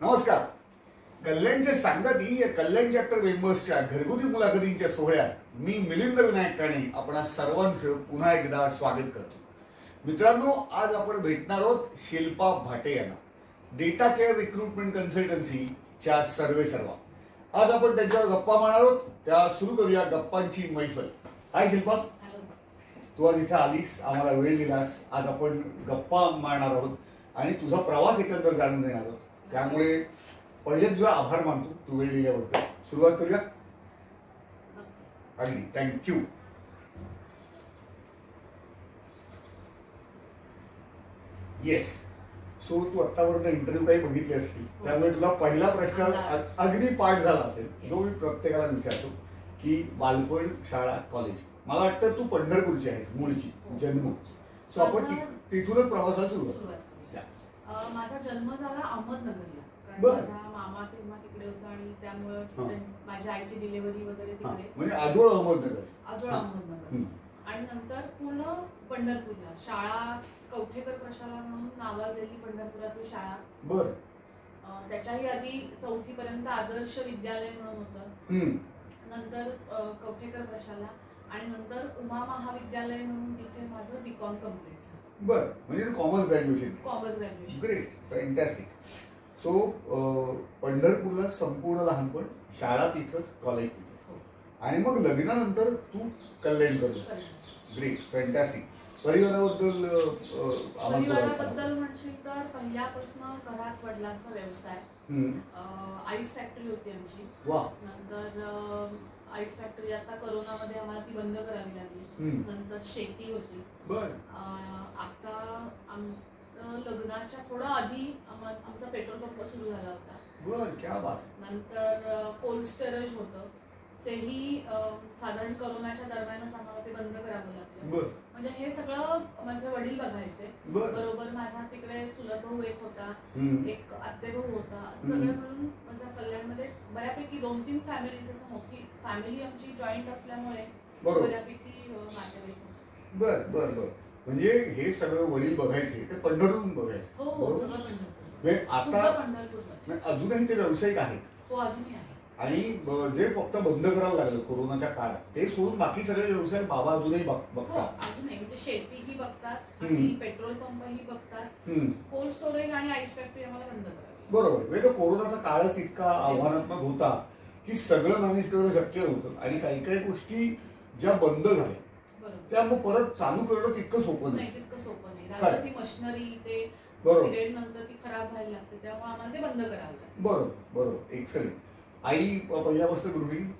नमस्कार. कल्याणचे सांगती या कल्याण चॅप्टर मेंबर्सच्या घरगुती मुलाखतींच्या सोहळ्यात मी मिलिंद विनायक काणे आपणा सर्वांचं पुन्हा एकदा स्वागत करतो. मित्रांनो, आज आपण भेटणार आहोत शिल्पा भाटे यांना, डेटा केअर रिक्रुटमेंट कन्सल्टन्सीच्या सर्वेसर्वा. आज आपण त्यांच्यावर गप्पा मारणार आहोत. त्या सुरू करूया गप्पांची मैफल. हाय शिल्पा, तू आज इथे आलीस, आम्हाला वेळ दिलास. आज आपण गप्पा मारणार आहोत आणि तुझा प्रवास एकंदर जाणून घेणार आहोत. त्यामुळे पहिले तुझा आभार मानतो तू वेळ दिल्याबद्दल. सुरुवात करूया. अगदी थँक्यू. येस. सो तू आतापर्यंत इंटरव्ह्यू काही बघितले असतील, त्यामुळे तुला पहिला प्रश्न अगदी पाठ झाला असेल, जो मी प्रत्येकाला विचारतो की बालपण, शाळा, कॉलेज. मला वाटतं तू पंढरपूरची आहेस मूळची, जन्म. सो आपण तिथूनच प्रवासाला सुरुवात. माझा जन्म झाला अहमदनगरला, कारण माझा मामा तेव्हा तिकडे होता आणि त्यामुळे माझ्या आईची डिलिव्हरी वगैरे तिकडे, म्हणजे आजोळ अहमदनगर. आणि नंतर पूर्ण पंढरपूरला. शाळा कवठेकर प्रशाला म्हणून नावाजलेली पंढरपुरातली शाळा. बर. त्याच्याही आधी 4थी पर्यंत आदर्श विद्यालय म्हणून होतं. नंतर कवठेकर प्रशाला आणि नंतर उमा महाविद्यालय म्हणून तिथे माझं बीकॉम कम्प्लीट झालं. बर, म्हणजे commerce graduation. Commerce graduation. Great, fantastic. So पंढरपूरला संपूर्ण लहानपण, शाळा तिथंच, कॉलेज तिथंच, आणि मग लग्नानंतर तू कल्याण करतो. Great, fantastic. परिवाराबद्दल म्हणशील तर पहिल्यापासून घरात वडिलांचा व्यवसाय. आईस फॅक्टरी होती आमची. नंतर आईस फॅक्टरी आता कोरोनामध्ये आम्हाला ती बंद करावी लागली. नंतर शेती होती. आता लग्नाच्या थोडा आधी आमचा पेट्रोल पंप सुरू झाला होता. नंतर कोल्ड स्टोरेज होतं, तेही साधारण कोरोनाच्या दरम्यानच आम्हाला ते बंद करावं लागलं. म्हणजे हे सगळं माझे वडील बघायचे. बरोबर माझा तिकडे चुलत भाऊ एक होता, एक आत्ते भाऊ होता. सगळं मिळून माझ्या कल्याणमध्ये बऱ्यापैकी 2-3 फॅमिली, जसं मोठी फॅमिली आमची जॉईंट असल्यामुळे बऱ्यापैकी नातेवाईक. बर बर बर. म्हणजे हे सगळं वडील बघायचे, ते पंढरपूरून बघायचे. हो, सगळं पंढरपूर. आता अजूनही ते व्यावसायिक आहेत. हो, अजूनही आहे. आणि जे फक्त बंद करायला लागलं कोरोनाच्या काळात, ते सोडून बाकी सगळे व्यवसाय बाबा अजूनही बघतात. अजूनही म्हणजे शेतीही बघतात आणि पेट्रोल पंपही बघतात. कोल्ड स्टोरेज आणि आईस फॅक्टरी आम्हाला बंद करावी. बरोबर. म्हणजे कोरोनाचा काळच इतका आव्हानात्मक होता की सगळं मॅनेज करणं शक्य नव्हतं, आणि काही काही गोष्टी ज्या बंद झाल्या त्या मग परत चालू करणं तितकं सोपं नाही. ती मशिनरी ते पिरियड नंतर ती खराब व्हायला लागते, त्यामुळे आम्हाला ते बंद करावं लागतं. बरोबर बरोबर. एक्सलेंट. आई पहिल्यापासून गृहिणी?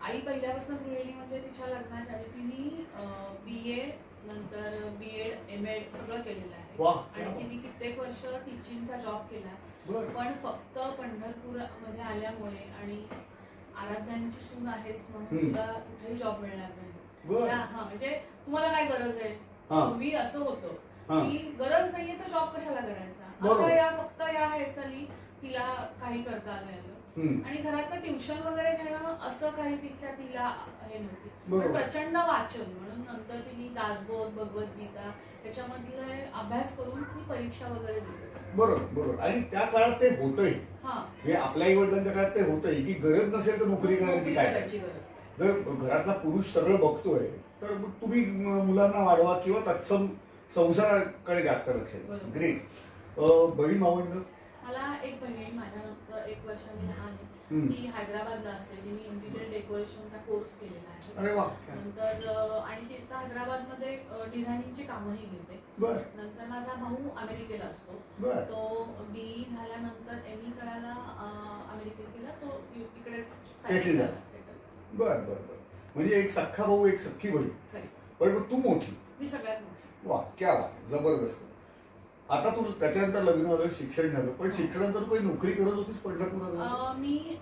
आई पहिल्यापासून गृहिणी म्हणजे तिच्या लग्नाच्या आधी तिने BA नंतर BEd MAd सगळं केलेलं आहे, आणि तिने कित्येक वर्ष टीचिंगचा जॉब केला. पण फक्त पंढरपूर मध्ये आल्यामुळे आणि आराध्यांची सून आहेस म्हणून तुला कुठेही जॉब मिळणार नाही. म्हणजे तुम्हाला काय गरज आहे, तुम्ही असं होतं की गरज नाहीये तर जॉब कशाला करायचा, असं या फक्त या हेडखाली तिला काही करता आलं. आणि घरातलं ट्युशन वगैरे घेणं असं काही तिला हे नव्हती. पण प्रचंड वाचन, म्हणून नंतर तिने दासबोध, भगवद्गीता त्याच्यामधले अभ्यास करून ती परीक्षा वगैरे दिली. बरोबर बरोबर. आणि त्या काळात ते होतंही, हे आपल्या आई वडिलांच्या काळात ते होतंही की गरज नसेल तर नोकरी करायची काय गरज. जर घरातला पुरुष सगळं बघतोय तर तुम्ही मुलांना वाढवा किंवा तत्सम संसाराकडे जास्त लक्ष द्या. ग्रेट. बहीण भावंड? मला एक बहीण, माझ्यानंतर 1 वर्षांनी लहान आहे. ती हैदराबादला असते. तिने इंटिरियर डेकोरेशनचा कोर्स केलेला आहे. नंतर आणि ती हैदराबादमध्ये डिझायनिंगची कामही घेते. नंतर माझा भाऊ अमेरिकेला असतो. तो BE झाल्यानंतर ME करायला अमेरिकेत गेला. तो इकडेच सेटल झाला. बर बर बर. म्हणजे एक सख्खा भाऊ, एक सख्खी बहीण. पण तू मोठी? मी सगळ्यात मोठी. वा, क्या बात, जबरदस्त. आता तू त्याच्यानंतर लग्न झालं, शिक्षण झालं, पण शिक्षणानंतर काही नोकरी करत होतीस पंढरपुरात? मी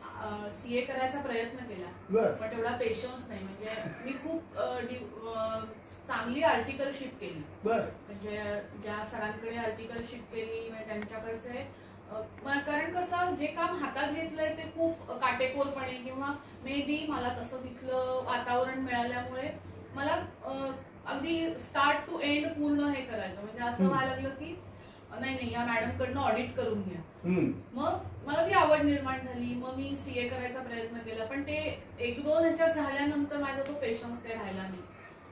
CA करायचा प्रयत्न केला, पण एवढा पेशन्स नाही. म्हणजे मी खूप चांगली आर्टिकलशिप केली. म्हणजे ज्या सरांकडे आर्टिकलशिप केली त्यांच्याकडचे, कारण कसं जे काम हातात घेतलंय ते खूप काटेकोरपणे, किंवा मे बी मला तसं तिथलं वातावरण मिळाल्यामुळे मला अगदी स्टार्ट टू एंड पूर्ण हे करायचं. म्हणजे असं व्हायला लागलं की नाही नाही या मॅडम कडनं ऑडिट करून घ्या. मग मला ती आवड निर्माण झाली. मग मी सीए करायचा प्रयत्न केला, पण ते 1-2 ह्याच्यात झाल्यानंतर माझा तो पेशन्स काही राहिला नाही.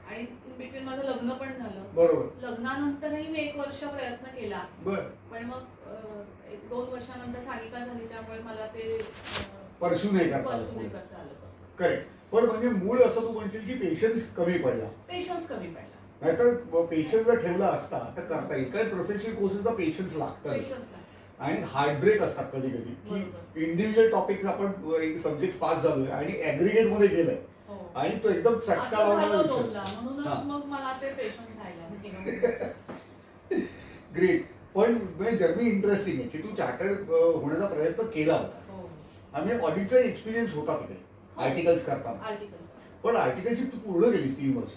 आणि इन बिटवीन माझं लग्न पण झालं. बरोबर. लग्नानंतरही मी 1 वर्ष प्रयत्न केला, पण मग 1-2 वर्षानंतर सानिका झाली, त्यामुळे मला ते परसू नाही करता आलं. करेक्ट. पण म्हणजे मूळ असं तू म्हणशील की पेशन्स कमी पडला. पेशन्स कमी पडला. नाहीतर पेशन्स जर ठेवला असता तर करता येईल. कारण प्रोफेशनल कोर्सेसला पेशन्स लागतात आणि हार्टब्रेक असतात कधी कधी की इंडिव्हिज्युअल टॉपिक आपण एक सब्जेक्ट पास झालोय आणि ऍग्रिगेट मध्ये गेलंय आणि तो एकदम चटका लावला. मग मला ते पेशन्स राहिला. ग्रेट. पण जर्नी इंटरेस्टिंग आहे की तू चार्टर्ड होण्याचा प्रयत्न केला होता आणि ऑडिटचा एक्सपिरियन्स होता तिकडे आर्टिकल्स करताना. पण आर्टिकलची तू पूर्ण केलीस 3 वर्ष.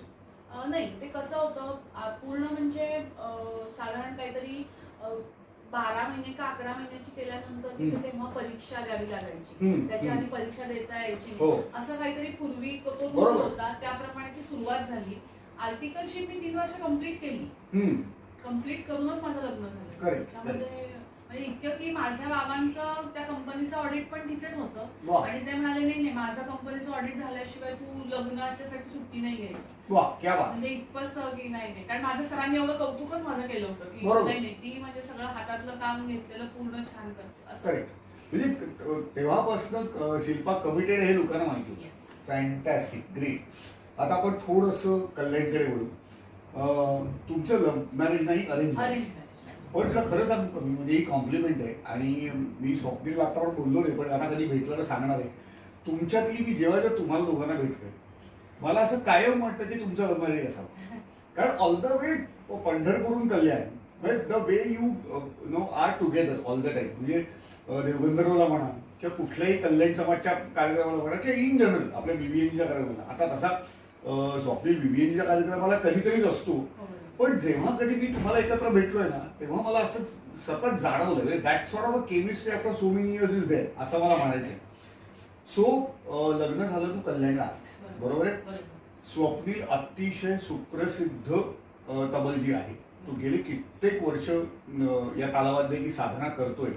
नाही, ते कसं होतं पूर्ण म्हणजे साधारण काहीतरी 12 महिने का 11 महिन्याची केल्यानंतर तिथे तेव्हा परीक्षा द्यावी लागायची. त्याच्या आधी परीक्षा देता यायची असं काहीतरी पूर्वी तो रूल होता. त्याप्रमाणे ती सुरुवात झाली. आर्टिकलशिप मी 3 वर्ष कम्प्लीट केली. कम्प्लीट करूनच माझं लग्न झालं. त्यामध्ये म्हणजे इतकं की माझ्या बाबांचं त्या कंपनीचं ऑडिट पण तिथेच होतं आणि ते म्हणाले नाही माझ्या कंपनीचं ऑडिट झाल्याशिवाय तू लग्नाच्यासाठी सुट्टी नाही घ्यायची. म्हणजे इतकंच की नाही, कारण माझ्या सरांनी एवढं कौतुकच माझं केलं होतं की नाही ती म्हणजे सगळं हातातलं काम घेतलेलं पूर्ण छान करते असं. म्हणजे तेव्हापासून शिल्पा कमिटेड हे लोकांना माहिती होतं. फॅन्टॅस्टिक. ग्रेट. आता आपण थोडंसं कल्याणकडे वळू. तुमचं लव्ह मॅरेज नाही, अरेंज मॅरेज. पण तुला खरं सांगू का मी, म्हणजे ही कॉम्प्लिमेंट आहे आणि मी स्वप्नील आता पण बोललो नाही, पण आता कधी भेटलं तर सांगणार आहे. तुमच्यातली मी जेव्हा तुम्हाला दोघांना भेटतोय मला असं कायम वाटतं की तुमचं लव्ह मॅरेज असावं. कारण ऑल द वे पंढरपूरहून Kalyan, the way you know are together all the time. म्हणजे देवगंधर्वला म्हणा किंवा कुठल्याही कल्याण समाजच्या कार्यक्रमाला म्हणा किंवा इन जनरल आपल्या बीबीएनजीच्या कार्यक्रमाला. आता तसा स्वप्नील बीबीएनजीच्या कार्यक्रमाला कधीतरीच असतो, पण जेव्हा कधी मी तुम्हाला एकत्र भेटलोय ना तेव्हा मला असं सतत जाणवलं that sort of a chemistry after so many years is there असं मला म्हणायचंय. सो लग्न झालं, तू कल्याणला आलीस, बरोबर आहे. स्वप्नील अतिशय सुप्रसिद्ध तबलजी आहे. तो गेले कित्येक वर्ष या तालवाद्याची साधना करतोय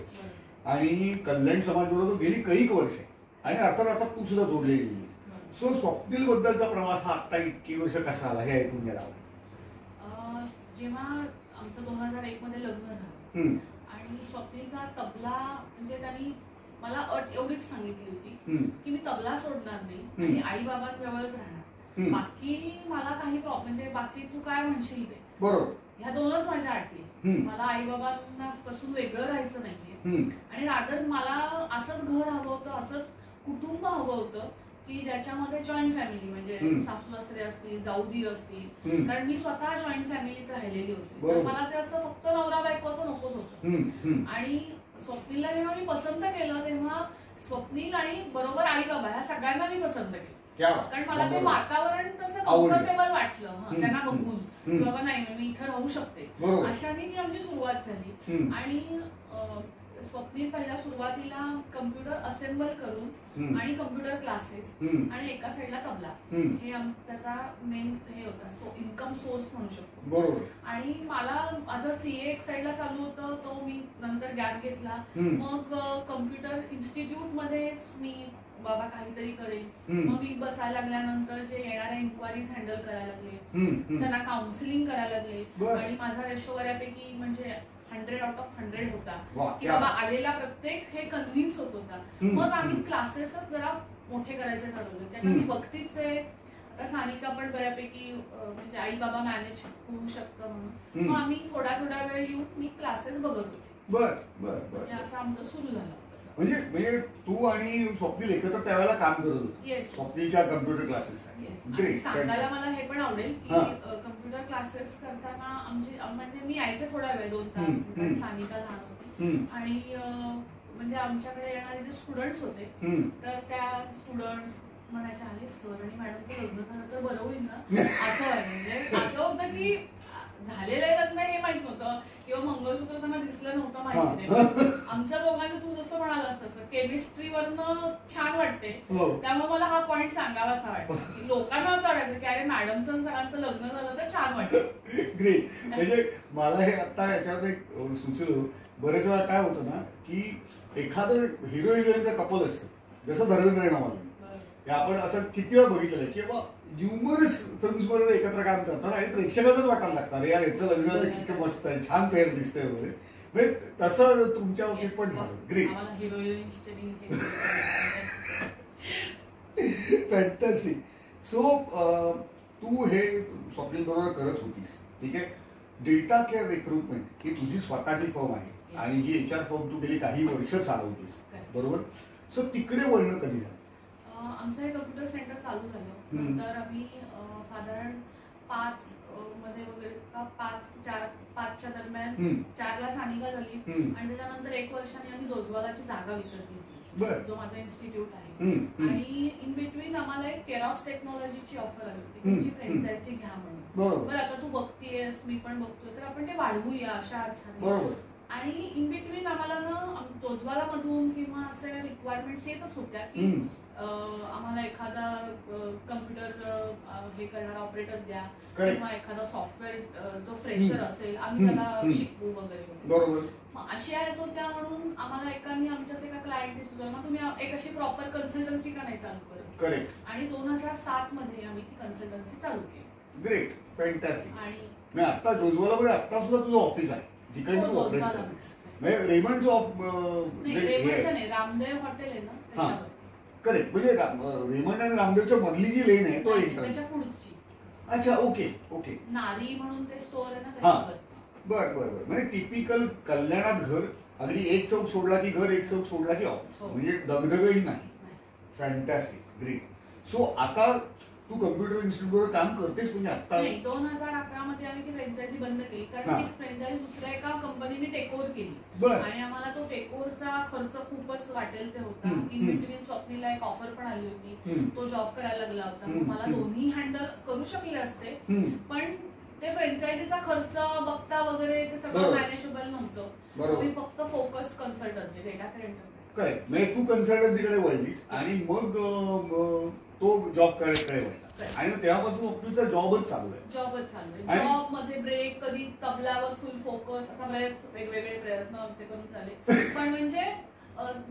आणि कल्याण समाज बरोबर गेली कैक वर्ष आणि अर्थात तू सुद्धा जोडलेली आहेस. सो स्वप्नील बद्दलचा प्रवास हा आता इतकी वर्ष कसा आला हे ऐकून घ्यायला. जेव्हा आमचं 2001 मध्ये लग्न झालं आणि स्वप्नीलचा तबला म्हणजे त्यांनी मला अट एवढीच सांगितली होती की मी तबला सोडणार नाही आणि आई बाबांजवळच राहणार. बाकी मला काही प्रॉब्लेम म्हणजे बाकी तू काय म्हणशील ते बरोबर, ह्या 2च माझ्या अटी. मला आई बाबांना पासून वेगळं राहायचं नाहीये आणि रादर मला असंच घर हवं होतं, असंच कुटुंब हवं होतं की ज्याच्यामध्ये जॉईंट फॅमिली म्हणजे सासू सासरे असतील, जाऊ-दीर असतील. कारण मी स्वतः जॉईंट फॅमिलीत राहिलेली होती, तर मला ते असं फक्त नवरा बायको असं नकोच होतं. आणि स्वप्नीलला जेव्हा मी पसंत केलं तेव्हा स्वप्नील आणि बरोबर आई बाबा ह्या सगळ्यांना मी पसंत केलं. कारण मला ते वातावरण तसं कम्फर्टेबल वाटलं त्यांना बघून, बाबा नाही मी इथं राहू शकते. अशाने ती आमची सुरुवात झाली. आणि स्वप्नील पहिला सुरुवातीला कम्प्युटर असेंबल करून आणि कम्प्युटर क्लासेस आणि एका साईडला तबला हे त्याचा मेन हे होता इन्कम सोर्स म्हणू शकतो. बरोबर. आणि मला माझा सीए एक साईडला चालू होतं, तो मी नंतर गॅप घेतला. मग कम्प्युटर इन्स्टिट्यूट मध्येच मी बाबा काहीतरी करेन. मग मी बसायला लागल्यानंतर जे येणाऱ्या इन्क्वायरीज हँडल करायला लागले, त्यांना काउन्सिलिंग करायला लागले आणि माझा रेशो बऱ्यापैकी म्हणजे 100 out of 100 होता की बाबा आलेला प्रत्येक हे कन्व्हिन्स होत होता. मग आम्ही क्लासेसच जरा मोठे करायचे ठरवले. त्यात मी बघतीच आहे आता सानिका पण बऱ्यापैकी म्हणजे आई बाबा मॅनेज होऊ शकतं म्हणून मग आम्ही थोडा वेळ येऊन मी क्लासेस बघत होते. बर बर बर. असं आमचं सुरू झालं. म्हणजे तू आणि स्वप्नील एकत्र त्यावेळेला काम करत होते स्वप्नीलच्या कम्प्युटर क्लासेस. सांगायला मला हे पण आवडेल की कम्प्युटर क्लासेस करताना आमची म्हणजे मी यायचे थोडा वेळ 2 तास, सानिका लहान होती आणि म्हणजे आमच्याकडे येणारे जे स्टुडंट्स होते तर त्या स्टुडंट्स म्हणायचे आले सर आणि मॅडमचं लग्न झालं तर बरं होईल ना असं. म्हणजे असं होतं की झालेलं लग्न हे माहित नव्हतं किंवा मंगळसूत्र त्यांना दिसलं नव्हतं माहिती नाही. आमच्या दोघांचं तू जसं म्हणालास तसं केमिस्ट्रीवरनं छान वाटते, त्यामुळे मला हा पॉइंट सांगावा असा वाटतं की लोकांना असं वाटायचं की अरे मॅडमचं सरांचं लग्न झालं तर छान वाटतं. ग्रेट. म्हणजे मला हे आता याच्यावर एक सुचलं, बरेच वेळा काय होतं ना की एखादं हिरो हिरोईनचं कपल असतं, जसं धर्मेंद्र आणि मालिनी, आपण असं किती वेळा बघितलेलं आहे की बाबा न्यूमरस फिल्म्स मध्ये एकत्र काम करतात आणि प्रेक्षकातच वाटायला लागतात, यार याचं लग्न किती मस्त आहे, छान पेअर दिसतंय वगैरे. म्हणजे तसं तुमच्या बाबतीत पण झालं. Great, fantastic. सो तू हे स्वप्नील बरोबर करत होतीस, ठीक आहे. डेटा केअर रिक्रुटमेंट ही तुझी स्वतःची फर्म आहे आणि ही HR फर्म तू गेली काही वर्ष चालवतीस, बरोबर. सो तिकडे वळणं कधी झालं? आमचं हे कम्प्युटर सेंटर चालू झालं नंतर आम्ही साधारण 5 मध्ये वगैरे 5-4 दरम्यान 4ला सानिका झाली आणि त्याच्यानंतर 1 वर्षाने आम्ही जोजवालाची जागा विकत घेतली, जो माझा इन्स्टिट्यूट आहे. आणि इन बिटवीन आम्हाला एक केरॉक्स टेक्नॉलॉजीची ऑफर आली होती, त्याची फ्रँचायझी घ्या म्हणून. बरं, आता तू बघतीयस, मी पण बघतोय, तर आपण ते वाढवूया अशा अर्थाने. आणि इन बिटवीन आम्हाला ना जोजवाला मधून किंवा असे रिक्वायरमेंट्स येतच होत्या की आम्हाला एखादा कम्प्युटर हे करणारा ऑपरेटर द्या किंवा एखादा सॉफ्टवेअर जो फ्रेशर असेल आम्ही त्याला शिकवू वगैरे. अशी आहेत होत्या म्हणून आम्हाला एकाने आमच्याच एका क्लायंटने सुद्धा मग तुम्ही एक अशी प्रॉपर कन्सल्टन्सी का नाही चालू करत. आणि 2007 मध्ये आम्ही ती कन्सल्टन्सी चालू केली. Great, fantastic. आणि आता जोजवाला पण आता सुद्धा तुझं ऑफिस आहे जिकडे तू ऑपरेट करतेस, म्हणजे रेमंडचं रामदेव हॉटेल आहे ना त्याच्यावर. करेक्ट, म्हणजे रेमंड आणि रामदेवच्या मधली जी लेन आहे तो त्याच्या पुढची. अच्छा, ओके ओके. नारी म्हणून ते स्टोर आहे ना त्याच्यावर. बर बर बर. म्हणजे टिपिकल कल्याणात घर, अगदी एक चौक सोडला की घर, एक चौक सोडला की ऑफिस, म्हणजे दगदगही नाही. Fantastic, great. सो आता तू कम्प्युटर इन्स्टिट्यूटवर काम करतेस म्हणजे आता 2011 मध्ये आम्ही ती फ्रँचायझी बंद केली कारण ती फ्रँचायझी दुसऱ्या एका कंपनीने टेक ओव्हर केली. आणि आम्हाला तो टेक ओव्हरचा खर्च खूपच वाटेल ते होता. इन बिटवीन स्वप्नीला एक ऑफर पण आली होती, तो जॉब करायला लागला होता, मला दोन्ही हँडल करू शकले असते, पण ते फ्रँचायझीचा खर्च बघता वगैरे ते सगळं मॅनेजेबल नव्हतं. मी फक्त focused consultancy data current. Correct, म्हणजे तू कन्सल्टन्सीकडे वळलीस आणि मग तो जॉब कडे वळला आणि तेव्हापासून तुझा जॉबच चालू आहे. जॉब मध्ये ब्रेक, कधी तबल्यावर फुल फोकस, असा बरेच वेगवेगळे प्रयत्न आमचे करून झाले. पण म्हणजे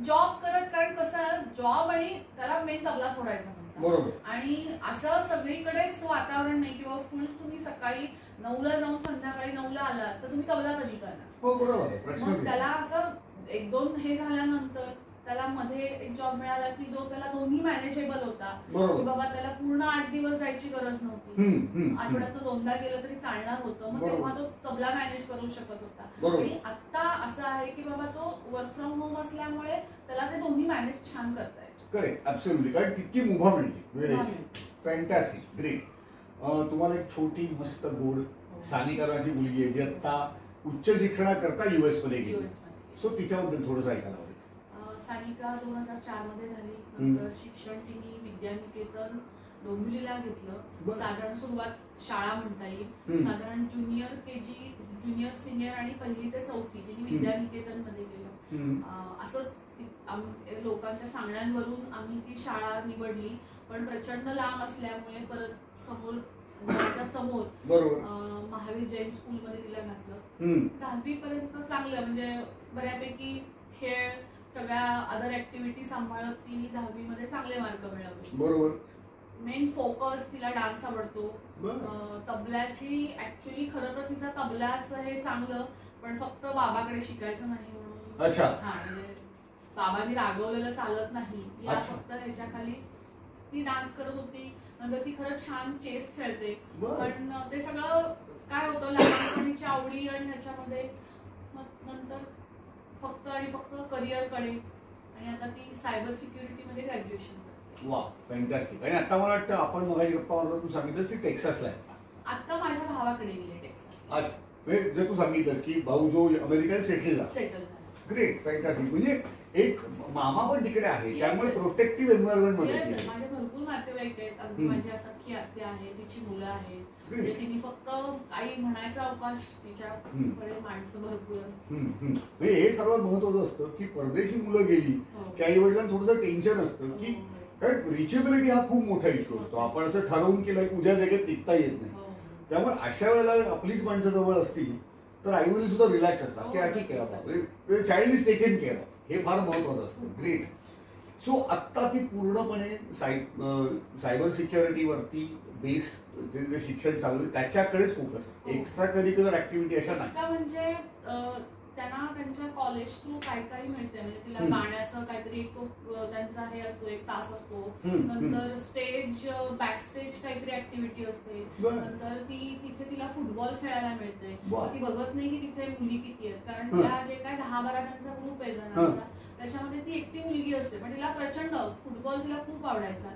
जॉब करत, कारण कसं जॉब आणि त्याला मेन तबला सोडायचा बरोबर. आणि असं सगळीकडेच वातावरण नाही किंवा फुल तुम्ही सकाळी 9ला जाऊन संध्याकाळी 9ला आला तर तुम्ही तबला कधी करणार. मग त्याला असं 1-2 हे झाल्यानंतर त्याला मध्ये एक जॉब मिळाला की जो त्याला दोन्ही मॅनेजेबल होता, की बाबा त्याला पूर्ण 8 दिवस जायची गरज नव्हती, आठवड्यात 2दा गेलं तरी चालणार होतं. मग तेव्हा तो तबला मॅनेज करू शकत होता. आणि आता असं आहे की बाबा तो वर्क फ्रॉम होम असल्यामुळे त्याला ते दोन्ही मॅनेज छान करता येतं. करेक्ट, ऍब्सोल्युटली, कारण तितकी मुभा मिळते वेळेची. Fantastic, great. तुम्हाला एक छोटी मस्त गोड सानिकाची मुलगी आहे जी आता उच्च शिक्षणाकरता US मध्ये गेली. सो तिच्याबद्दल थोडंसं ऐकायला. सानिका 2004 मध्ये झाली. नंतर शिक्षण तिने विद्यानिकेतन डोंबिवलीला घेतलं. साधारण सुरुवात शाळा म्हणता येईल, साधारण ज्युनियर KG, ज्युनियर सिनियर आणि 1ली ते 4थी तिने विद्यानिकेतन मध्ये केलं. असंच लोकांच्या सांगण्यावरून आम्ही ती शाळा निवडली, पण प्रचंड लांब असल्यामुळे परत समोर महावीर जैन स्कूल मध्ये तिला घातलं. 10वी पर्यंत चांगलं, म्हणजे बऱ्यापैकी खेळ सगळ्या अदर ऍक्टिव्हिटी सांभाळत तिने 10वी मध्ये चांगले मार्क मिळवले. बरोबर. मेन फोकस, तिला डान्स आवडतो. तबल्याची ऍक्च्युली खरं तर तिचा तबल्याचं हे चांगलं, पण फक्त बाबाकडे शिकायचं नाही म्हणून. अच्छा. म्हणजे बाबांनी रागवलेलं चालत नाही या फक्त ह्याच्याखाली ती डान्स करत होती. नंतर ती खरं छान चेस खेळते, पण ते सगळं काय होतं लहानपणीच्या आवडी आणि ह्याच्यामध्ये नंतर फक्त आणि फक्त करिअरकडे. आणि आता ती सायबर सिक्युरिटी मध्ये ग्रॅज्युएशन करते. वा, फॅन्टॅस्टिक. आणि आता मला वाटतं आपण मगाशी गप्पा मारला, तू सांगितलं ती टेक्सासला आहे. आता माझ्या भावाकडे गेले टेक्सास. अच्छा, जे तू सांगितलंस की भाऊ जो अमेरिकेत सेटल झाला. Great, fantastic. म्हणजे एक मामा पण तिकडे आहे, त्यामुळे प्रोटेक्टिव्ह एन्व्हायरमेंट मध्ये. माझे भरपूर नातेवाईक आहेत. अगदी माझी सख्खी आत्या आहे, तिची मुलं आहेत. म्हणजे तिने फक्त आई म्हणायचा अवकाश, तिच्याकडे माणसं भरपूर असतात. म्हणजे हे सर्वात महत्वाचं असतं की परदेशी मुलं गेली की आई वडिलांना थोडंसं टेन्शन असतं की कारण रिचेबिलिटी हा खूप मोठा इश्यू असतो. आपण असं ठरवून केलं की उद्या लगेच निघता येत नाही. त्यामुळे अशा वेळेला आपलीच माणसं जवळ असतील तर आई वडील सुद्धा रिलॅक्स असतात की ठीक आहे, child is taken care of, हे फार महत्वाचं असतं. ग्रेट. सो आत्ता ती पूर्णपणे सायबर सिक्युरिटीवरती बेस्ड जे शिक्षण चालू आहे त्याच्याकडेच फोकस आहे. एक्स्ट्रा करिक्युलर ऍक्टिव्हिटी अशा नाही. म्हणजे त्यांना त्यांच्या कॉलेज थ्रू काही काही मिळते. म्हणजे तिला गाण्याचं काहीतरी तो त्यांचा हे असतो, 1 तास असतो. नंतर स्टेज बॅक स्टेज काहीतरी ऍक्टिव्हिटी असते. नंतर ती तिथे तिला फुटबॉल खेळायला मिळते. ती बघत नाही की तिथे मुली किती आहेत, कारण त्या जे काय 10-12 त्यांचा ग्रुप आहे जणांचा, त्याच्यामध्ये ती एकटी मुलगी असते. पण तिला प्रचंड फुटबॉल तिला खूप आवडायचा.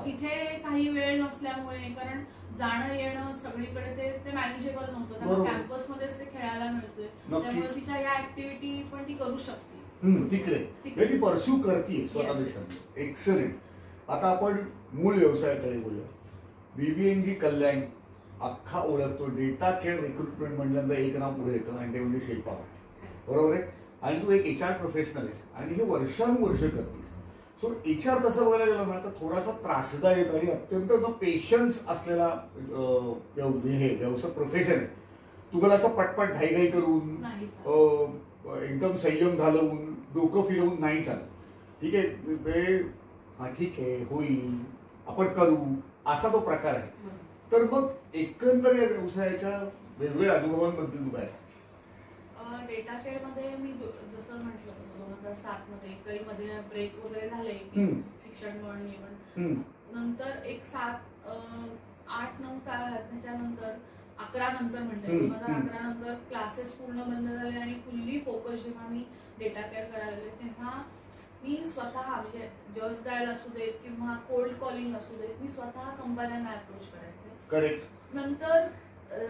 तिथे काही वेळ नसल्यामुळे, कारण जाणं येणं सगळीकडे ते मॅनेजेबल नव्हतं, त्यामुळे कॅम्पसमध्येच ते खेळायला मिळतोय. त्यामुळे तिच्या या ऍक्टिव्हिटी पण ती करू शकते तिकडे, ती परस्यू करते स्वतःपेक्षा. एक्सलेंट. आता आपण मूळ व्यवसायाकडे बोलूया. BBNG कल्याण अख्खा ओळखतो. डेटा केअर रिक्रुटमेंट म्हणल्यानंतर एक नाव पुढे येतं आणि ते म्हणजे शिल्पा वाटे. बरोबर आहे. आणि तू एक HR प्रोफेशनल आहेस आणि हे वर्षानुवर्ष करतेस. सो HR तसं बघायला गेलं ना तर थोडासा त्रासदायक आणि अत्यंत पेशन्स असलेला व्यवसाय प्रोफेशन आहे. तुम्हाला असं पटपट घाईघाई करून एकदम संयम घालवून डोकं फिरवून नाही चालत. ठीक आहे, ठीक आहे, होईल, आपण करू, असा तो प्रकार आहे. तर मग एकंदर या व्यवसायाच्या वेगवेगळ्या अनुभवांबद्दल तू काय सांग? डेटा केअर मध्ये मी जसं म्हटलं तसं 2007 मध्ये काही मध्ये ब्रेक वगैरे झाले शिक्षण म्हणून, नंतर एक 7-8-9 त्याच्यानंतर 11 नंतर म्हणते 2011 नंतर क्लासेस पूर्ण बंद झाले आणि फुल्ली फोकस जेव्हा मी डेटा केअर करायला लागले तेव्हा मी स्वतः, म्हणजे जस्ट डायल असू देत किंवा कोल्ड कॉलिंग असू देत, मी स्वतः कंपन्यांना अप्रोच करायचे. करेक्ट. नंतर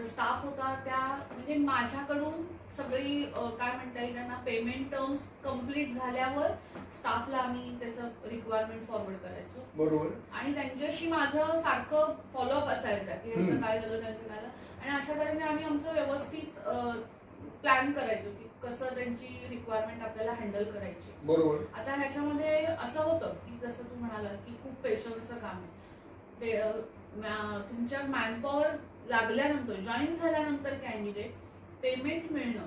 स्टाफ होता त्या, म्हणजे माझ्याकडून सगळी काय म्हणता येईल त्यांना पेमेंट टर्म्स कम्प्लीट झाल्यावर स्टाफला आम्ही त्याचं रिक्वायरमेंट फॉरवर्ड करायचो. बरोबर. आणि त्यांच्याशी माझं सारखं फॉलोअप असायचं की त्यांचं काय झालं, त्यांचं काय झालं. आणि अशा तऱ्हेने आम्ही आमचं व्यवस्थित प्लॅन करायचो की कसं त्यांची रिक्वायरमेंट आपल्याला हँडल करायची. बरोबर. आता ह्याच्यामध्ये असं होतं की जसं तू म्हणालास की खूप पेशन्सचं काम आहे. तुमच्या मॅनपॉवर लागल्यानंतर, जॉईन झाल्यानंतर कॅन्डिडेट पेमेंट मिळणं,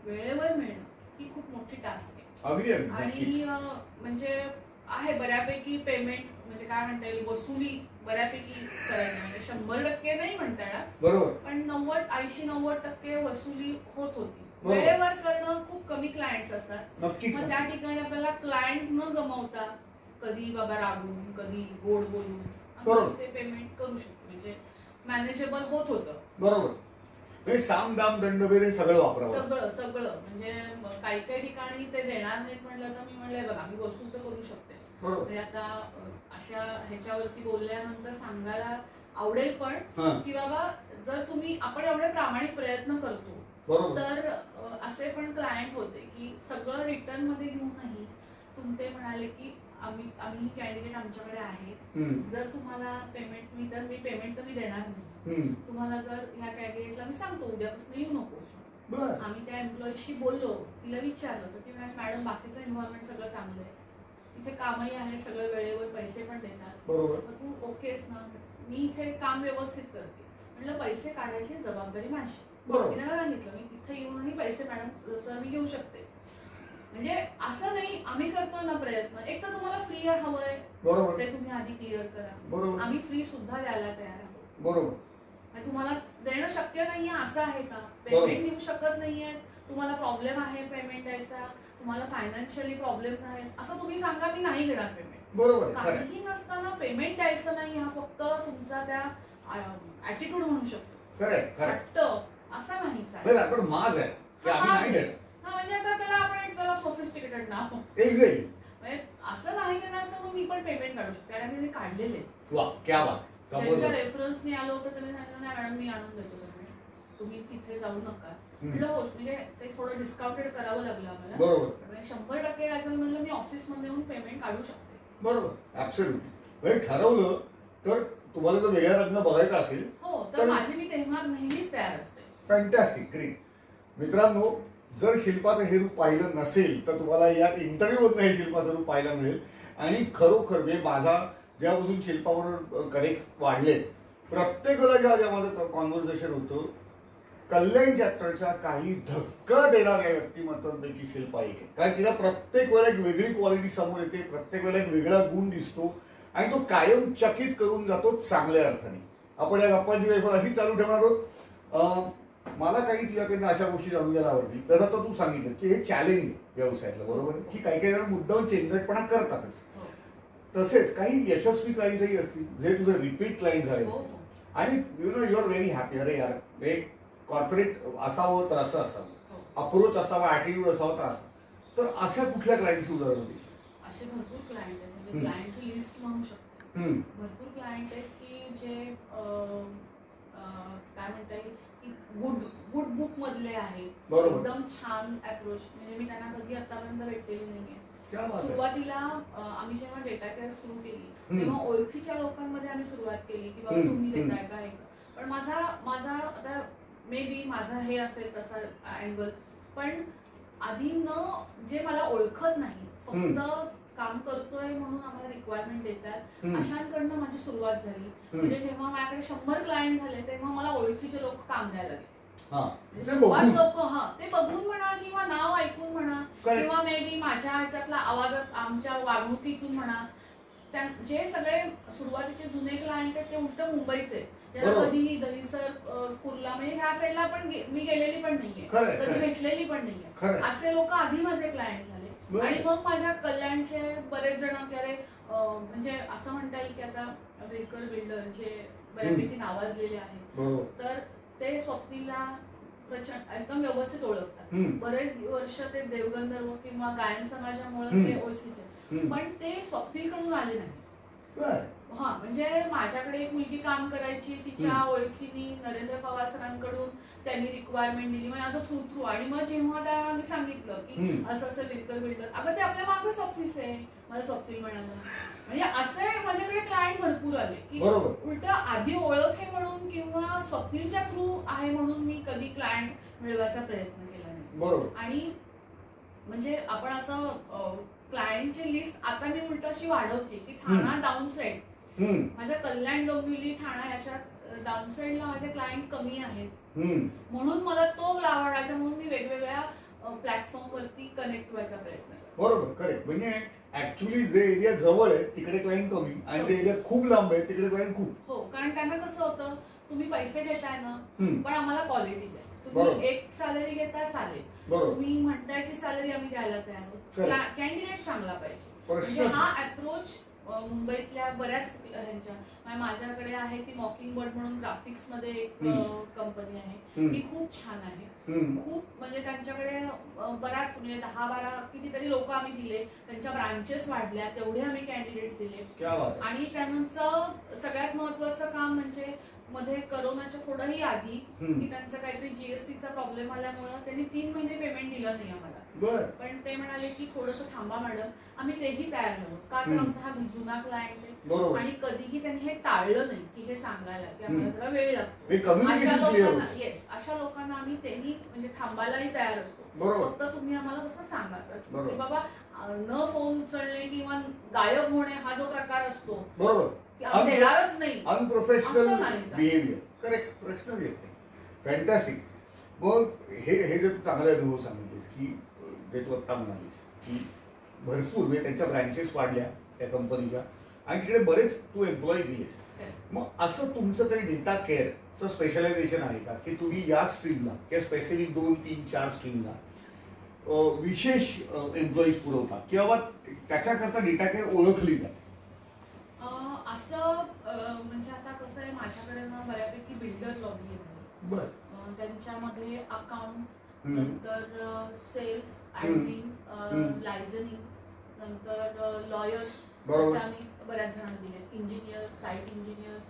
वेळेवर मिळणं ही खूप मोठी टास्क आहे. आणि म्हणजे आहे बऱ्यापैकी पेमेंट, म्हणजे काय म्हणता येईल, वसुली बऱ्यापैकी करायची. म्हणजे 100% नाही म्हणता येणार, बरोबर, पण 80-90% वसुली होत होती. वेळेवर करणं, खूप कमी क्लायंट्स असतात. मग त्या ठिकाणी आपल्याला क्लायंट न गमावता कधी बाबा रागून, कधी गोड बोलून ते पेमेंट करू शकतो. म्हणजे मॅनेजेबल होत होतं. बरोबर. साम दाम दंडबेर सगळं वापरावं. सगळं म्हणजे काही काही ठिकाणी ते देणार नाहीत म्हणलं तर मी म्हणलंय बघा मी वसूल तर करू शकते. म्हणजे आता अशा ह्याच्यावरती बोलल्यानंतर सांगायला आवडेल पण की बाबा जर तुम्ही, आपण एवढे प्रामाणिक प्रयत्न करतो तर असे पण क्लायंट होते की सगळं रिटर्न मध्ये घेऊनही तुमचे म्हणाले की आम्ही कॅन्डिडेट आमच्याकडे आहे, जर तुम्हाला पेमेंट मी पेमेंट तर मी देणार नाही, तुम्हाला जर ह्या कॅन्डिडेटला मी सांगतो उद्यापासून येऊ नकोस. आम्ही त्या एम्प्लॉईशी बोललो, तिला विचारलं तर ती म्हणाली मॅडम बाकीचं एन्व्हायरमेंट सगळं चांगलं आहे, इथे कामही आहे, सगळं वेळेवर पैसे पण देतात, तू ओकेस ना. मी इथे काम व्यवस्थित करते. म्हटलं पैसे काढायची जबाबदारी माझी. मी त्यांना सांगितलं मी तिथे येऊनही पैसे मॅडम जसं मी घेऊ शकते. म्हणजे असं नाही, आम्ही करतो ना प्रयत्न, एक तर तुम्हाला फ्री हवंय ते तुम्ही आधी क्लिअर करा. आम्ही फ्री सुद्धा द्यायला तयार आहोत. बरोबर. तुम्हाला देणं शक्य नाहीये असं आहे का, पेमेंट देऊ शकत नाहीये, तुम्हाला प्रॉब्लेम आहे पेमेंट द्यायचा, तुम्हाला फायनान्शियली प्रॉब्लेम आहेत, असं तुम्ही सांगा, मी नाही घेणार पेमेंट. बरोबर. काहीही नसताना पेमेंट द्यायचं नाही हा फक्त तुमचा त्या ऍटिट्यूड म्हणू शकतो. हट्ट असा नाही चालेल, पण माज आहे की आम्ही नाही देणार. म्हणजे आता त्याला आपण एक सोफिस्टिकेटेड नाव एक्झॅक्टली, म्हणजे असं नाही देणार तर मग मी पण पेमेंट काढू शकते. आणि मी काढलेले. वा, क्या बात. त्यांच्या रेफरन्सने आलो होतं, त्याने सांगितलं नाही मॅडम मी आणून देतो पेमेंट, तुम्ही तिथे जाऊ नका. म्हटलं हो, म्हणजे ते थोडं डिस्काउंटेड करावं लागलं आम्हाला. बरोबर. 100% काय झालं म्हणलं मी ऑफिसमध्ये येऊन पेमेंट काढू शकते. बरोबर, ऍब्सोल्युटली. ठरवलं तर तुम्हाला जर वेगळ्या रंग बघायचा असेल हो तर माझी मी तेव्हा नेहमीच तयार असते. Fantastic, great. मित्रांनो, जर शिल्पाचं हे रूप पाहिलं नसेल तर तुम्हाला या इंटरव्ह्यूमधनं हे शिल्पाचं रूप पाहायला मिळेल. आणि खरोखर म्हणजे माझा जेव्हापासून शिल्पाबरोबर कनेक्ट वाढले प्रत्येक वेळेला जेव्हा माझं कॉन्व्हर्सेशन होतं, कल्याण चॅप्टरच्या काही धक्का देणाऱ्या व्यक्तिमत्वांपैकी शिल्पा एक आहे. कारण तिला प्रत्येक वेळेला एक वेगळी क्वालिटी समोर येते, प्रत्येक वेळेला एक वेगळा गुण दिसतो आणि तो कायम चकित करून जातो चांगल्या अर्थाने. आपण या गप्पांची वेळ अशी चालू ठेवणार आहोत. मला काही तुझ्याकडनं अशा गोष्टी जाणून घ्यायला आवडतील. जसं तर तू सांगितलंस की हे चॅलेंज व्यवसायातलं, बरोबर, की काही काही जण मुद्दाम चेंगटपणा करतातच. तसेच काही यशस्वी क्लायंट्सही असतील जे तुझे रिपीट क्लायंट झाले आणि यू आर व्हेरी हॅपी. अरे यार, एक कॉर्पोरेट असावं तर असं असावं, अप्रोच असावा, ॲटिट्यूड असावं तर असं. तर अशा कुठल्या क्लायंटची उदाहरण होती? असे भरपूर क्लायंट आहेत, म्हणजे क्लायंटची लिस्ट म्हणू शकते. भरपूर क्लायंट आहेत की जे काय म्हणता येईल की गुड बुक मधले आहेत, एकदम छान अप्रोच. म्हणजे मी त्यांना कधी आतापर्यंत भेटलेली नाहीये. सुरुवातीला आम्ही जेव्हा डेटा केअर सुरू केली तेव्हा ओळखीच्या लोकांमध्ये आम्ही सुरुवात केली की बाबा तुम्ही देताय का हे. पण माझा आता मे बी माझा हे असेल तसा अँगल, पण आधी जे मला ओळखत नाही, फक्त काम करतोय म्हणून आम्हाला रिक्वायरमेंट देतात, अशांकडनं माझी सुरुवात झाली. म्हणजे जेव्हा माझ्याकडे 100 क्लायंट झाले तेव्हा मला ओळखीचे लोक काम द्यायला लागले. लोक ते बघून म्हणा किंवा नाव ऐकून म्हणा किंवा मे बी माझ्या ह्याच्यातला आवाजात, आमच्या वागणुकीतून म्हणा. जे सगळे सुरुवातीचे जुने क्लायंट आहेत ते उलट मुंबईचे, ज्यांना कधीही दहीसर, कुर्ला, म्हणजे ह्या साईडला पण मी गेलेली पण नाहीये, कधी भेटलेली पण नाहीये, असे लोक आधी माझे क्लायंट झाले. आणि मग माझ्या कल्याणचे बरेच जण की अरे म्हणजे असं म्हणता येईल की आता वेकर बिल्डर जे बऱ्यापैकी नावाजलेले आहेत, तर ते स्वप्नीला प्रचंड एकदम व्यवस्थित ओळखतात. बरेच वर्ष ते देवगंधर्व किंवा गायन समाजामुळे ते ओळखीचे, पण ते स्वप्नीलकडून आले नाही. हा, म्हणजे माझ्याकडे एक मुलगी काम करायची, तिच्या ओळखीने नरेंद्र पवार सरांकडून त्यांनी रिक्वायरमेंट दिली, म्हणजे असं थ्रू. आणि मग जेव्हा त्यांना मी सांगितलं की असं असं विरकर बिल्डर, अगं ते आपल्या मागच ऑफिस आहे, मला स्वप्नील म्हणाला. म्हणजे असे माझ्याकडे क्लायंट भरपूर आले की उलट आधी ओळख आहे म्हणून किंवा स्वप्नीलच्या थ्रू आहे म्हणून मी कधी क्लायंट मिळवायचा प्रयत्न केला नाही. आणि म्हणजे आपण असं क्लायंटची लिस्ट आता मी उलट अशी वाढवते की ठाणा डाऊन साईड, माझ्या कल्याण, डोंबिवली, ठाणा याच्यात डाऊन साईडला माझे क्लायंट कमी आहेत, म्हणून मला तो लावायचा, म्हणून मी वेगवेगळ्या प्लॅटफॉर्म वरती कनेक्ट व्हायचा प्रयत्न करते. बरोबर, करेक्ट. म्हणजे ऍक्च्युअली जे एरिया जवळ आहे तिकडे क्लायंट कमी आणि जे एरिया खूप लांब आहे तिकडे क्लायंट खूप. हो, कारण त्यांना कसं होतं, तुम्ही पैसे देताय ना, पण आम्हाला क्वालिटी द्या. तुम्ही एक सॅलरी घेता चालेल, तुम्ही म्हणताय की सॅलरी आम्ही द्यायला तयार आहोत, कॅन्डिडेट चांगला पाहिजे. म्हणजे हा अप्रोच मुंबईतल्या बऱ्याच ह्यांच्या, माझ्याकडे आहे ती मॉकिंग बर्ड म्हणून ग्राफिक्स मध्ये एक कंपनी आहे, ती खूप छान आहे. खूप म्हणजे त्यांच्याकडे बऱ्याच म्हणजे 10-12 कितीतरी लोक आम्ही दिले, त्यांच्या ब्रांचेस वाढल्या, तेवढे आम्ही कॅन्डिडेट्स दिले. आणि त्यांचं सगळ्यात महत्वाचं काम म्हणजे मध्ये करोनाच्या थोडंही आधी की त्यांचा काहीतरी जीएसटीचा प्रॉब्लेम आल्यामुळे त्यांनी 3 महिने पेमेंट दिलं नाही आम्हाला. पण ते म्हणाले की थोडंसं थांबा मॅडम, आम्ही तेही तयार झालो, का तर आमचा हा जुना क्लायंट आहे आणि कधीही त्यांनी हे टाळलं नाही की हे सांगायला की आम्हाला जरा वेळ लागतो. अशा लोकांना आम्ही तेही म्हणजे थांबायलाही तयार असतो, फक्त तुम्ही आम्हाला तसं सांगा की बाबा न फोन उचलणे किंवा गायब होणे हा जो प्रकार असतो देणारच नाही, अनप्रोफेशनल बिहेवियर. करेक्ट, प्रश्नच येत नाही. फॅन्टॅस्टिक. मग हे जे तू चांगले अनुभव सांगितलेस की जे तू आत्ता म्हणालीस की भरपूर म्हणजे त्यांच्या ब्रँचेस वाढल्या त्या कंपनीच्या आणि तिकडे बरेच तू एम्प्लॉई दिलेस. मग असं तुमचं काही डेटा केअरचं स्पेशलायझेशन आहे का की तुम्ही या स्ट्रीमला किंवा स्पेसिफिक 2, 3, 4 स्ट्रीमला विशेष एम्प्लॉईज पुरवता किंवा त्याच्याकरता डेटा केअर ओळखली जाते? असं म्हणजे आता कसं आहे, माझ्याकडे ना बऱ्यापैकी बिल्डर लॉबी आहे, त्यांच्यामध्ये अकाउंट, नंतर सेल्स, ऍडमिन, लायझनिंग, नंतर लॉयर्स आम्ही बऱ्याच जणांना दिले, इंजिनियर्स, साईट इंजिनियर्स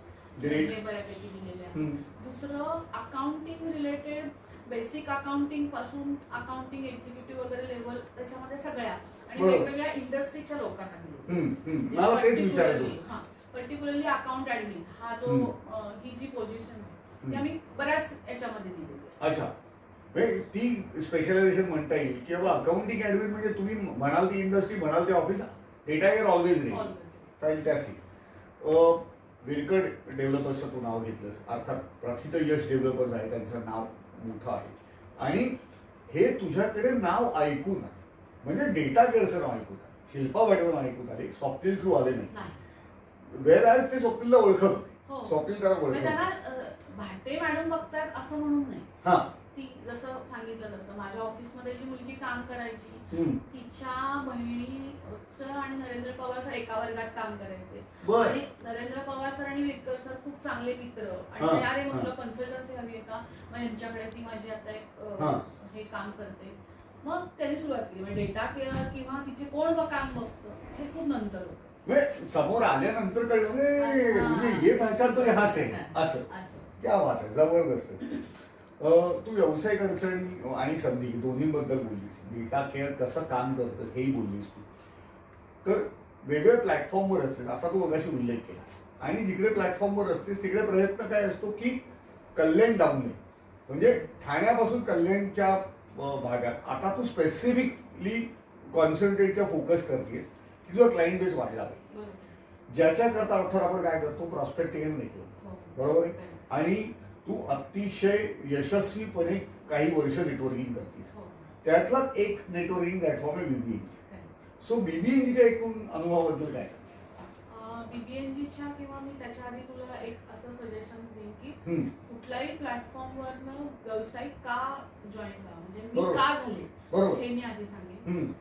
बऱ्यापैकी दिलेले आहेत. दुसरं अकाउंटिंग रिलेटेड, बेसिक अकाउंटिंग पासून अकाउंटिंग एक्झिक्युटिव्ह वगैरे लेवल, त्याच्यामध्ये सगळ्या आणि वेगवेगळ्या इंडस्ट्रीच्या लोकांना दिले. पर्टिक्युलरली अकाउंट ऍडमिन हा जो ही जी पोझिशन आहे ती आम्ही बऱ्याच याच्यामध्ये दिली. अच्छा, ती स्पेशलायझेशन म्हणता येईल किंवा अकाउंटिंग ऍडमिन म्हणजे तुम्ही म्हणाल ती इंडस्ट्री, म्हणाल ते ऑफिस, डेटा केअर ऑलवेज रे. फॅन्टॅस्टिक. विरकड डेव्हलपर्सचं तू नाव घेतलंस, अर्थात प्रथित यश डेव्हलपर्स आहे, त्यांचं नाव मोठं आहे आणि हे तुझ्याकडे नाव ऐकून म्हणजे डेटा केअरचं नाव ऐकून आले, शिल्पा पाटील ऐकून आले, स्वप्नील थ्रू आले नाही. वेर आज ते स्वप्नीलला ओळखत होते, स्वप्नील त्याला ओळखत भाटे मॅडम बघतात असं म्हणून नाही. हा, ती जसं सांगितलं तसं माझ्या ऑफिसमध्ये जी मुलगी काम करायची तिच्या बहिणीचं आणि नरेंद्र पवार सर एका वर्गात काम करायचे आणि नरेंद्र पवार सर आणि विरकर सर खूप चांगले मित्र आणि अरे मग तुला कन्सल्टन्सी हवी आहे का, मग यांच्याकडे ती माझी आता एक हे काम करते. मग त्यांनी सुरुवात केली म्हणजे डेटा केअर किंवा तिथे कोण काम बघतं हे खूप नंतर होतं, समोर आल्यानंतर कळलं हे पहचानतो हाच आहे असं. क्या बात आहे, जबरदस्त. तू व्यावसायिक अडचणी आणि संधी दोन्हीबद्दल बोललीस, डेटा केअर कसं काम करतं हेही बोललीस तू. तर वेगवेगळ्या प्लॅटफॉर्मवर असतेस असा तू मगाशी उल्लेख केलास आणि जिकडे प्लॅटफॉर्मवर असतेस तिकडे प्रयत्न काय असतो की कल्याण डाऊन नये, म्हणजे ठाण्यापासून कल्याणच्या भागात आता तू स्पेसिफिकली कॉन्सन्ट्रेट किंवा फोकस करतेस की तुझा क्लायंट बेस वाढला पाहिजे, ज्याच्याकरता अर्थात आपण काय करतो प्रॉस्पेक्टिंग नाही, बरोबर आहे, आणि तू अतिशय यशस्वीपणे काही वर्ष नेटवर्किंग करतेस. त्यातलाच एक नेटवर्किंग प्लॅटफॉर्म आहे बीबीएनजी. सो बीबीएनजीच्या एकूण अनुभवाबद्दल काय सांग? बीबीएनजीच्या किंवा मी त्याच्या आधी तुला एक असं सजेशन देईन की कुठल्याही प्लॅटफॉर्मवरनं व्यावसायिक का जॉईन व्हावं, म्हणजे मी का झाले हे मी आधी सांगेन.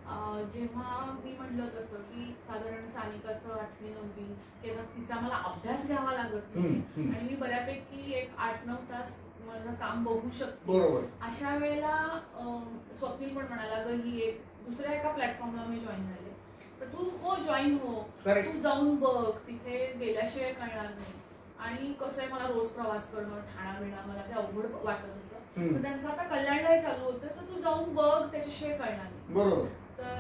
जेव्हा मी म्हणलं तसं की साधारण सानिकाचं 8वी 9वी तेव्हा तिचा मला अभ्यास घ्यावा लागत नाही आणि मी बऱ्यापैकी एक 8-9 तास माझं काम बघू शकतो, अशा वेळेला स्वप्नील पण म्हणाला ग ही एक दुसऱ्या एका प्लॅटफॉर्मला मी जॉईन झाले, तर तू हो जॉईन हो, तू जाऊन बघ, तिथे गेल्याशिवाय कळणार नाही. आणि कसं आहे मला रोज प्रवास करणं ठाणा बिणा मला ते अवघड वाटत होतं, तर त्यांचं आता कल्याणलाही चालू होतं, तर तू जाऊन बघ त्याच्याशिवाय कळणार नाही. बरोबर. तर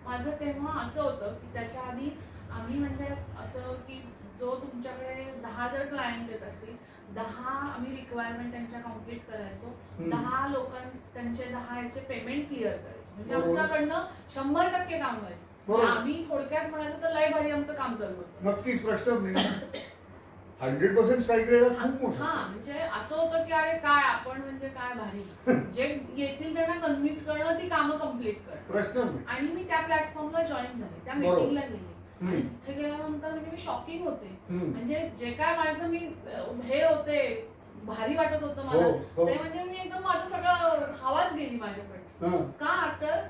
माझं तेव्हा असं होतं की त्याच्या आधी आम्ही म्हणजे असं की जो तुमच्याकडे 10 जर क्लायंट येत असतील 10 आम्ही रिक्वायरमेंट त्यांच्या कम्प्लीट करायचो, 10 लोकांना त्यांचे 10 याचे पेमेंट क्लिअर करायचो, म्हणजे आमच्याकडनं 100% काम व्हायचं. आम्ही थोडक्यात म्हणायचं तर लय भारी आमचं काम चालू होतं. नक्कीच, प्रश्न नाही, 100% स्ट्राईक रेट खूप मोठा. हा, म्हणजे असं होतं की अरे काय आपण म्हणजे काय भारी, जे येतील त्यांना कन्व्हिन्स करणं, ती कामं कम्प्लीट करणं, प्रश्नच नाही. आणि मी त्या प्लॅटफॉर्मला जॉईन झाले, त्या मीटिंगला गेले आणि तिथे गेल्यानंतर म्हणजे मी शॉकिंग होते, म्हणजे जे काय माझं मी हे होते भारी वाटत होतं मला ते, म्हणजे मी एकदम माझं सगळं हवाच गेली माझ्याकडे. का तर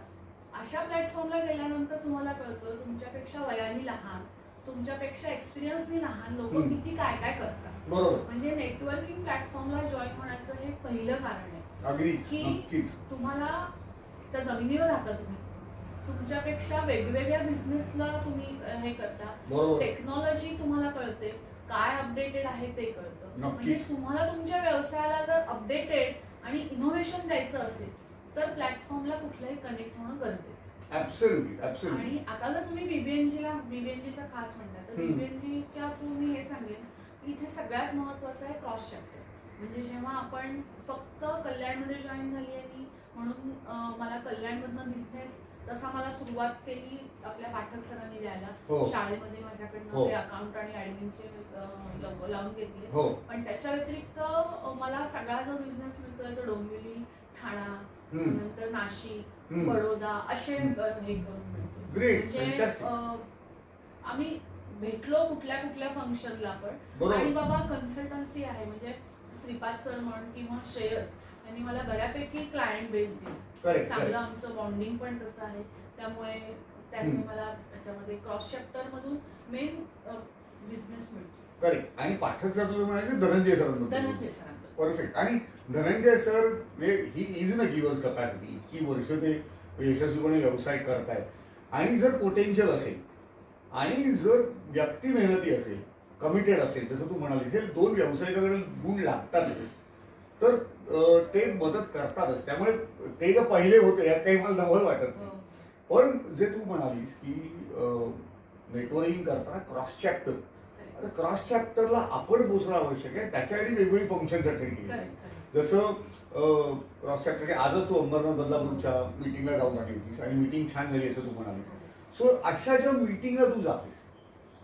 अशा प्लॅटफॉर्मला गेल्यानंतर तुम्हाला कळतं तुमच्यापेक्षा वयाने लहान, तुमच्यापेक्षा एक्सपिरियन्सनी लहान लोक किती काय काय करतात. म्हणजे नेटवर्किंग प्लॅटफॉर्मला जॉईन होण्याचं हे पहिलं कारण आहे की तुम्हाला त्या जमिनीवर राहता, तुम्ही तुमच्यापेक्षा वेगवेगळ्या बिझनेसला तुम्ही हे करता, टेक्नॉलॉजी तुम्हाला कळते, काय अपडेटेड आहे ते कळतं, म्हणजे तुम्हाला तुमच्या व्यवसायाला जर अपडेटेड आणि इनोव्हेशन द्यायचं असेल तर प्लॅटफॉर्मला कुठलाही कनेक्ट होणं गरजेचं. आणि आता जर तुम्ही बीबीएनजीचा खास म्हणता तर बीबीएनजीच्या तुम्ही हे सांगेन की इथे सगळ्यात महत्वाचं आहे क्रॉस चॅप्टर. म्हणजे जेव्हा आपण फक्त कल्याणमध्ये जॉईन झाली आणि म्हणून मला कल्याणमधनं बिझनेस तसा मला सुरुवात केली आपल्या पाठक सरांनी द्यायला, शाळेमध्ये माझ्याकडनं ते अकाउंट आणि ऍडमिनचे लोगो लावून घेतले, पण त्याच्या व्यतिरिक्त मला सगळा जो बिझनेस मिळतोय तो डोंबिवली, ठाणा, नंतर नाशिक, बडोदा असे हे करून मिळतो. म्हणजे आम्ही भेटलो कुठल्या कुठल्या फंक्शनला पण, आणि बाबा कन्सल्टन्सी आहे, म्हणजे श्रीपाद सर म्हण किंवा श्रेयस यांनी मला बऱ्यापैकी क्लायंट बेस दिली, चांगलं आमचं बॉन्डिंग पण तसं आहे, त्यामुळे त्यांनी मला त्याच्यामध्ये क्रॉस चॅप्टर मधून मेन बिझनेस मिळतो. करेक्ट. आणि पाठक सर तुम्ही म्हणायचे धनंजय सरांबद्दल. परफेक्ट. आणि Dhananjay sir he is in a givers capacity, इतकी वर्ष ते यशस्वीपणे व्यवसाय करतायत, आणि जर पोटेन्शियल असेल आणि जर व्यक्ती मेहनती असेल, कमिटेड असेल, जसं तू म्हणालीस हे दोन व्यावसायिकाकडे गुण लागतातच, तर ते मदत करतातच. त्यामुळे ते जर पहिले होते यात काही मला नवल वाटत नाही. पण जे तू म्हणालीस की नेटवर्किंग करताना क्रॉस चॅप्टर, आता क्रॉस चॅप्टरला आपण पोचणं आवश्यक आहे, त्याच्यासाठी वेगवेगळी फंक्शन्स अटेंड केली. जसं क्रॉस चॅप्टर आजच तू अंबरनाथ बदलापूरच्या मिटिंगला जाऊन आली होतीस आणि मिटिंग छान झाली असं तू म्हणालीस. सो अशा ज्या मिटिंगला तू जातेस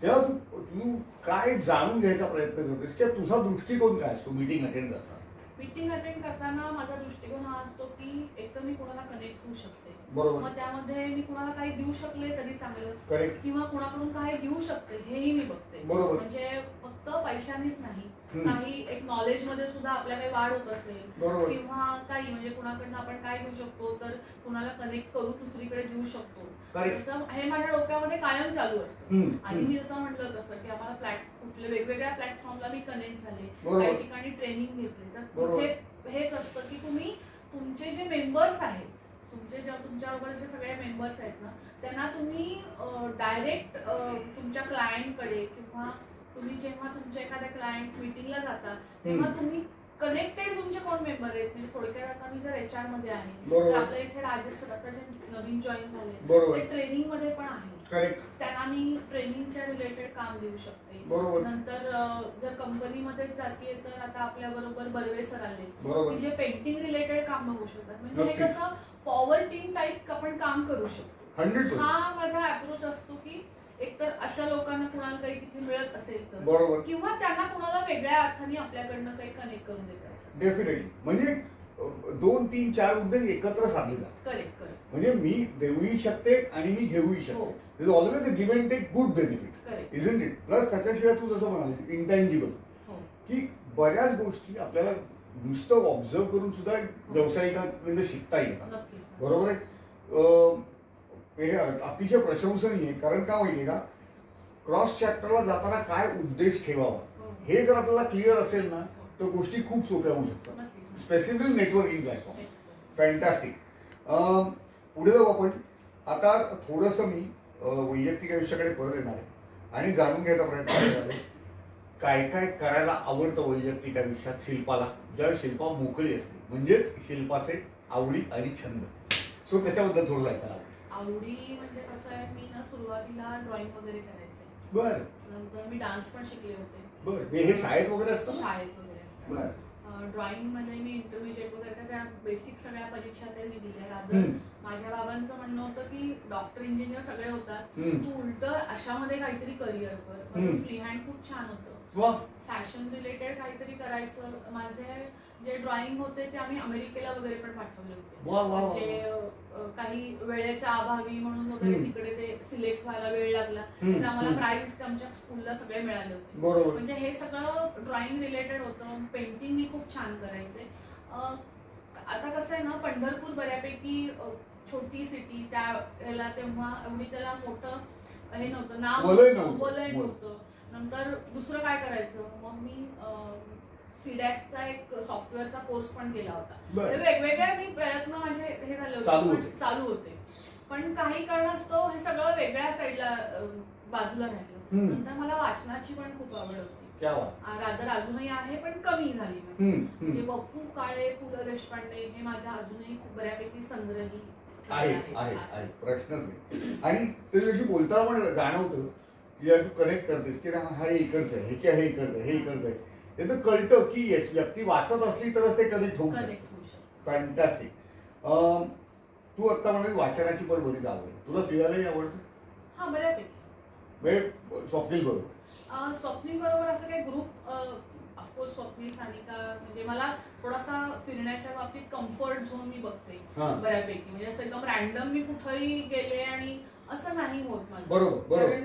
तेव्हा तू काय जाणून घ्यायचा प्रयत्न करतेस किंवा तुझा दृष्टिकोन काय असतो मीटिंग अटेंड करताना? मीटिंग अटेंड करताना माझा दृष्टिकोन हा असतो की एक तर मी कोणाला कनेक्ट होऊ शकते, बरोबर, मग त्यामध्ये मी कोणाला काही देऊ शकले तरी चांगलं, करेक्ट, किंवा कोणाकडून काही घेऊ शकते हेही मी बघते. बरोबर, म्हणजे फक्त पैशानेच नाही, काही एक नॉलेज मध्ये सुद्धा आपल्या काही वाढ होत असेल, बरोबर, किंवा काही म्हणजे कुणाकडनं आपण काय घेऊ शकतो तर कुणाला कनेक्ट करून दुसरीकडे देऊ शकतो, तसं हे माझ्या डोक्यामध्ये कायम चालू असतं. आणि मी जसं म्हटलं तसं की आम्हाला कुठल्या वेगवेगळ्या प्लॅटफॉर्मला मी कनेक्ट झाले, काही ठिकाणी ट्रेनिंग घेतले, तर तिथे हेच असतं की तुम्ही तुमचे जे मेंबर्स आहेत, तुमच्याबरोबर जे सगळे मेंबर्स आहेत ना, त्यांना तुम्ही डायरेक्ट तुमच्या क्लायंटकडे किंवा तुम्ही जेव्हा तुमच्या एखाद्या क्लायंट मीटिंगला जाता तेव्हा तुम्ही कनेक्टेड तुमचे कोण मेंबर आहेत. म्हणजे थोडक्यात आता मी जर HR मध्ये आहे तर आपल्या इथे राजस्थान आता जे नवीन जॉईन झाले ते ट्रेनिंग मध्ये पण आहे, त्यांना मी ट्रेनिंगच्या रिलेटेड काम देऊ शकते. नंतर जर कंपनीमध्येच जाते तर आता आपल्या बरोबर बर्वे सर आले जे पेंटिंग रिलेटेड काम बघू शकतात. म्हणजे हे कसं पॉवर टीम टाईप आपण काम करू शकतो. हा माझा अप्रोच असतो की एकतर अशा लोकांना कुणाला काही तिथे मिळत असेल तर, किंवा त्यांना कुणाला वेगळ्या अर्थाने आपल्याकडनं काही कनेक्ट करून देतात. डेफिनेटली, म्हणजे 2, 3, 4 उद्योग एकत्र साधले जातात. करेक्ट. म्हणजे मी देऊही शकते आणि मी घेऊही शकते. There is always a give and take good benefit, isn't it? Plus त्याच्याशिवाय तू जसं म्हणालीस इंटँजिबल, की बऱ्याच गोष्टी आपल्याला नुसतं ऑब्झर्व करून सुद्धा व्यावसायिकांकडून शिकता येतात. बरोबर आहे. हे अतिशय प्रशंसनीय आहे. कारण का माहितीये का, क्रॉस चॅप्टरला जाताना काय उद्देश ठेवावा हे जर आपल्याला क्लिअर असेल ना तर गोष्टी खूप सोप्या होऊ शकतात. Specific networking platform, fantastic. पुढे जाऊ आपण. आता थोडंसं मी वैयक्तिक आयुष्याकडे परत येणार आहे आणि जाणून घ्यायचा प्रयत्न करणार आहे काय काय करायला आवडतं वैयक्तिक आयुष्यात शिल्पाला, ज्यावेळी शिल्पा मोकळी असते, म्हणजेच शिल्पाचे आवडी आणि छंद. सो त्याच्याबद्दल थोडं ऐकायला आवडी म्हणजे कसं आहे, मी ना सुरुवातीला ड्रॉइंग वगैरे करायचे. बरं. नंतर मी डान्स पण शिकले होते. बरं. हे शाळेत वगैरे असतं? शाळेत वगैरे असतं. ड्रॉइंग मध्ये मी इंटरमिजिएट वगैरे त्याच्या बेसिक सगळ्या परीक्षा ते मी दिल्या. माझ्या बाबांचं म्हणणं होतं की डॉक्टर इंजिनियर सगळे होतात, तू उलट अशामध्ये काहीतरी करिअर कर. फ्री हँड खूप छान होतं, फॅशन रिलेटेड काहीतरी करायचं. माझे जे ड्रॉइंग होते ते आम्ही अमेरिकेला वगैरे पण पाठवले होते. म्हणजे काही वेळेच्या अभावी म्हणून वगैरे तिकडे ते सिलेक्ट व्हायला वेळ लागला तर आम्हाला प्राइज आमच्या स्कूलला सगळे मिळाले होते. म्हणजे हे सगळं ड्रॉइंग रिलेटेड होतं. पेंटिंग मी खूप छान करायचे. आता कसं आहे ना, पंढरपूर बऱ्यापैकी छोटी सिटी, त्याला तेव्हा एवढी त्याला मोठं हे नव्हतं, नाव वलय नव्हतं. नंतर दुसरं काय करायचं, मग मी सीडॅकचा एक सॉफ्टवेअरचा कोर्स पण केला होता. वेगवेगळ्या मी प्रयत्न माझे हे झाले चालू होते. पण काही कारणास्तव हे सगळं वेगळ्या साईडला बाजूला राहिलं. नंतर मला वाचनाची पण खूप आवड होती. रादर अजूनही आहे पण कमी झाली. म्हणजे बप्पू काळे, पु ल देशपांडे हे माझ्या अजूनही खूप बऱ्यापैकी संग्रही आहे, प्रश्नच नाही. आणि त्याच्याशी बोलताना पण जाणवतं की तू कनेक्ट करतेस की हे इकडचं आहे, हे इकडचं आहे, हे इकडचं आहे. ते तर कळतं की येस, व्यक्ती वाचत असली तरच ते कनेक्ट होऊ शकतं. फॅन्टॅस्टिक. तू आता म्हणाली वाचनाची पण बरीच आवड आहे. तुला फिरायलाही आवडतं? हा, बऱ्यापैकी. स्वप्नील बरोबर? स्वप्नील बरोबर असं काही ग्रुप, ऑफकोर्स स्वप्नील, सानिका, म्हणजे मला थोडासा फिरण्याच्या बाबतीत कम्फर्ट झोन मी बघते बऱ्यापैकी. म्हणजे असं एकदम रॅन्डम मी कुठेही गेले आणि असं नाही होत माझं. कारण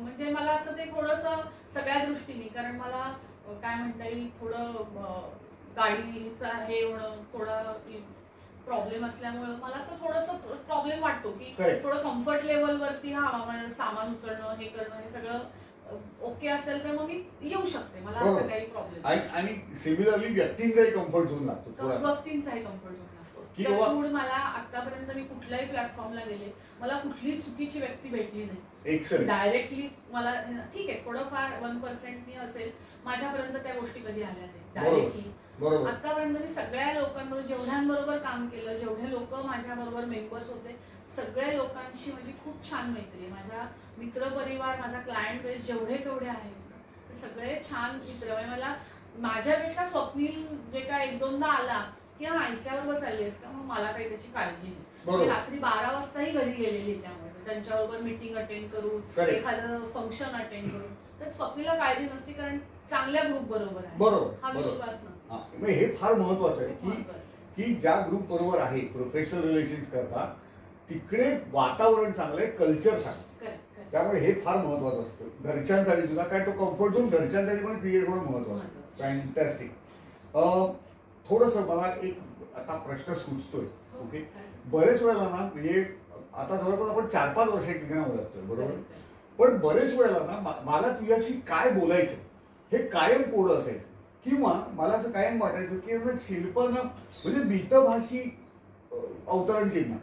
म्हणजे मला असं ते थोडंसं सगळ्या दृष्टीने, कारण मला काय म्हणता येईल, थोडं गाडीचा हे होणं थोडा प्रॉब्लेम असल्यामुळे मला तो थोडासा प्रॉब्लेम वाटतो की थोडं कम्फर्ट लेवल वरती सामान उचलणं, हे करणं, हे सगळं ओके असेल तर मग मी येऊ शकते, मला असं काही प्रॉब्लेम. आणि सिमिलरली व्यक्तींचाही कम्फर्ट झोन लागतो, व्यक्तींचाही कम्फर्ट झोन लागतो. मला आतापर्यंत मी कुठल्याही प्लॅटफॉर्मला गेले, मला कुठलीही चुकीची व्यक्ती भेटली नाही. डायरेक्टली मला ठीक आहे, थोडंफार 1% मी असेल, माझ्यापर्यंत त्या गोष्टी कधी आल्या नाही डायरेक्टली. आतापर्यंत मी सगळ्या लोकांबरोबर, जेवढ्यांबरोबर काम केलं, जेवढे लोक माझ्या बरोबर मेंबर्स होते, सगळ्या लोकांशी माझी खूप छान मैत्री. माझा मित्रपरिवार, माझा क्लायंट बेस जेवढे तेवढे आहेत ते सगळे छान मित्र. मला माझ्यापेक्षा स्वप्नील जे काय 1-2दा आला की हा हिच्याबरोबर चालली आहेस का, मग मला काही त्याची काळजी नाही. रात्री 12 वाजताही घरी गेलेली त्यामुळे त्यांच्याबरोबर मीटिंग अटेंड करून एखादं फंक्शन अटेंड करून, तर स्वप्नीला काळजी नसते कारण चांगल्या ग्रुप बरोबर आहे, हा विश्वास नसतो. हे फार महत्वाचं आहे की ज्या ग्रुप बरोबर आहे प्रोफेशनल रिलेशन्स करता तिकडे वातावरण चांगलं आहे, कल्चर चांगलं, त्यामुळे हे फार महत्वाचं असतं घरच्यांसाठी सुद्धा. काय तो कम्फर्ट झोन घरच्यांसाठी पण क्रिएट होणं महत्वाचं. फॅन्टॅस्टिक. थोडंसं मला एक आता प्रश्न सुचतोय. ओके, बरेच वेळेला ना म्हणजे आता जवळपास आपण 4-5 वर्ष एकमेकांना ओळखतोय, बरोबर, पण बरेच वेळेला ना मला तुझ्याशी काय बोलायचं हे कायम कोड असायचं, किंवा मला असं कायम वाटायचं की शिल्पा ना म्हणजे मितभाषी अवतरण चिन्ह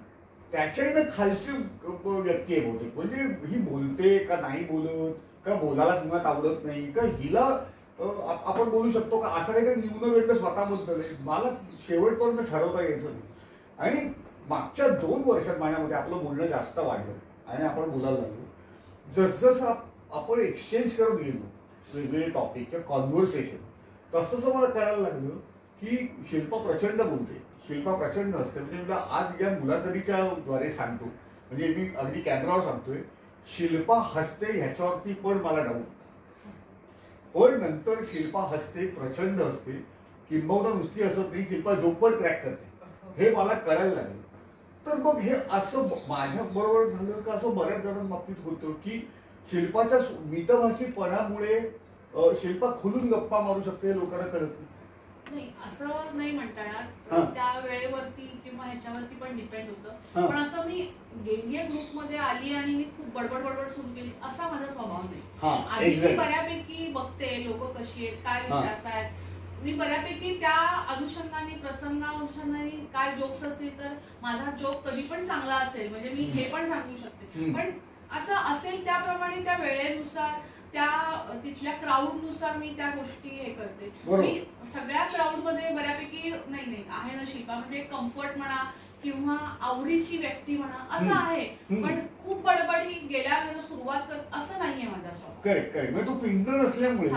त्याच्याही खालची व्यक्ती आहे बहुतेक. म्हणजे ही बोलते का नाही बोलत, का बोलायला मुळात आवडत नाही, का हिला आपण बोलू शकतो का, असं काही न्यूनगंड स्वतःबद्दल आहे. मला शेवटपर्यंत ठरवता यायचं नाही. आणि मागच्या 2 वर्षात माझ्यामध्ये आपलं बोलणं जास्त वाढलं आणि आपण बोलायला लागलो. जसजसं आपण एक्सचेंज करत गेलो वेगवेगळे टॉपिक किंवा कॉन्व्हर्सेशन, तसं मला कळायला लागलं की शिल्पा प्रचंड बोलते, शिल्पा प्रचंड असते. म्हणजे मला आज या मुलाखतीच्या द्वारे सांगतो, म्हणजे मी अगदी कॅमेरावर सांगतोय, शिल्पा हसते ह्याच्यावरती पण मला डाऊट, पण नंतर शिल्पा हसते, प्रचंड हसते, किंबहुना नुसती हसत नाही, शिल्पा जोक पण क्रॅक करते, हे मला कळायला लागलं. तर मग हे असं माझ्या बरोबर झालं का असं बऱ्याच जणांच्या बाबतीत होतं की शिल्पाच्या मितभाषीपणामुळे शिल्पा खुलून गप्पा मारू शकते, लोकांना कळत नाही असं नाही म्हणता येणार. त्या वेळेवरती किंवा ह्याच्यावरती पण डिपेंड होतं. पण असं मी गेलिया ग्रुप मध्ये आली आणि मी खूप बडबड सुरू केली असा माझा स्वभाव नाही. आधी मी बऱ्यापैकी बघते लोक कशी आहेत, काय विचारतायत, मी बऱ्यापैकी त्या अनुषंगाने प्रसंगानुषंगाने काय जोक्स असतील तर माझा जोक कधी पण चांगला असेल म्हणजे मी हे पण सांगू शकते. पण असं असेल त्याप्रमाणे त्या वेळेनुसार त्या तिथल्या क्राऊडनुसार मी त्या गोष्टी हे करते. मी सगळ्या क्राऊड मध्ये बऱ्यापैकी नाही आहे ना शिल्पा म्हणजे कम्फर्ट म्हणा किंवा आवडीची व्यक्ती म्हणा असं आहे, पण खूप बडबडी गेल्या सुरुवात करत असं नाहीये माझा स्वभाव. Correct correct. म्हणजे तू पिंड नसल्यामुळे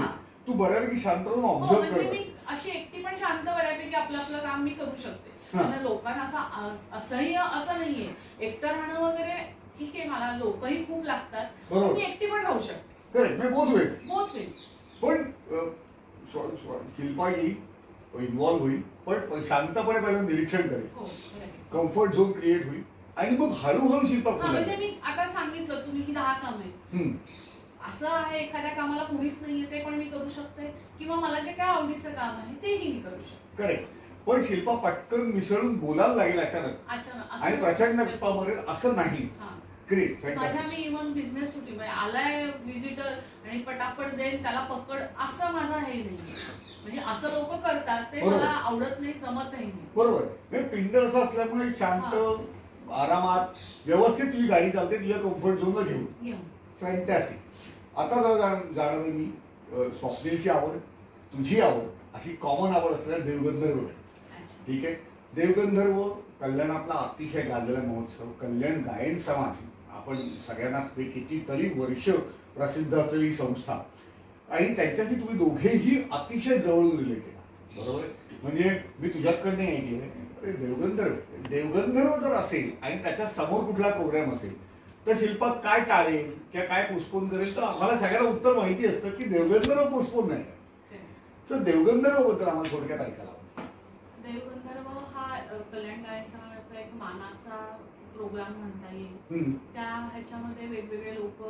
तू बऱ्यापैकी शांत राहून ऑब्झर्व कर. म्हणजे मी अशी एकटी पण शांत बऱ्यापैकी आपलं आपलं काम मी करू शकते. लोकांना असंही असं नाहीये, एकटं राहणं वगैरे ठीक आहे, मला लोकही खूप लागतात, मी एकटी पण राहू शकते. Correct, me both ways. पण शिल्पा येईल, इन्व्हॉल्व होईल, पण शांतपणे पहिलं निरीक्षण करेल, कम्फर्ट झोन क्रिएट होईल आणि मग हळूहळू शिल्पा. म्हणजे मी आता सांगितलं तुम्ही की 10 काम आहेत, असं आहे एखाद्या कामाला कुणीच नाहीये ते पण मी करू शकते, किंवा मला जे काय आवडीचं काम आहे तेही मी करू शकते. करेक्ट. पण शिल्पा पटकन मिसळून बोलायला लागेल अचानक आणि प्रचंड गप्पा मारेल असं नाही. माझ्या मी इव्हन बिझनेस सुटी आलाय व्हिजिटर आणि पटापट देईल त्याला पकड असं माझा हे नाही. म्हणजे असं लोक करतात ते मला आवडत नाही, जमतही नाही. बरोबर. पिंड असं असल्यामुळे शांत आरामात व्यवस्थित तुझी गाडी चालते, तुझ्या कम्फर्ट झोनला घेऊन. फॅन्टॅस्टिक. आता जरा जाणार मी स्वप्नीलची आवड, तुझी आवड, अशी कॉमन आवड असलेल्या देवगंधर्व. ठीक आहे. देवगंधर्व कल्याणातला अतिशय गाजलेला महोत्सव, कल्याण गायन समाज, आपण सगळ्यांनाच कितीतरी वर्ष प्रसिद्ध असलेली संस्था, आणि त्यांच्याशी तुम्ही दोघेही अतिशय जवळून रिलेटेड, बरोबर. म्हणजे मी तुझ्याचकडनं ऐकले देवगंधर्व जर असेल आणि त्याच्या समोर कुठला प्रोग्राम असेल तर शिल्पा काय टाळेल किंवा काय पोस्टपोन करेल, तर आम्हाला सगळ्यांना उत्तर माहिती असतं की देवगंधर्व पोस्टपोन नाही. सर देवगंधर्व बद्दल आम्हाला थोडक्यात ऐकायला. देवगंधर्व हा कल्याण गायन समाजाचा एक मानाचा प्रोग्राम म्हणता येईल. त्या ह्याच्यामध्ये वेगवेगळे लोक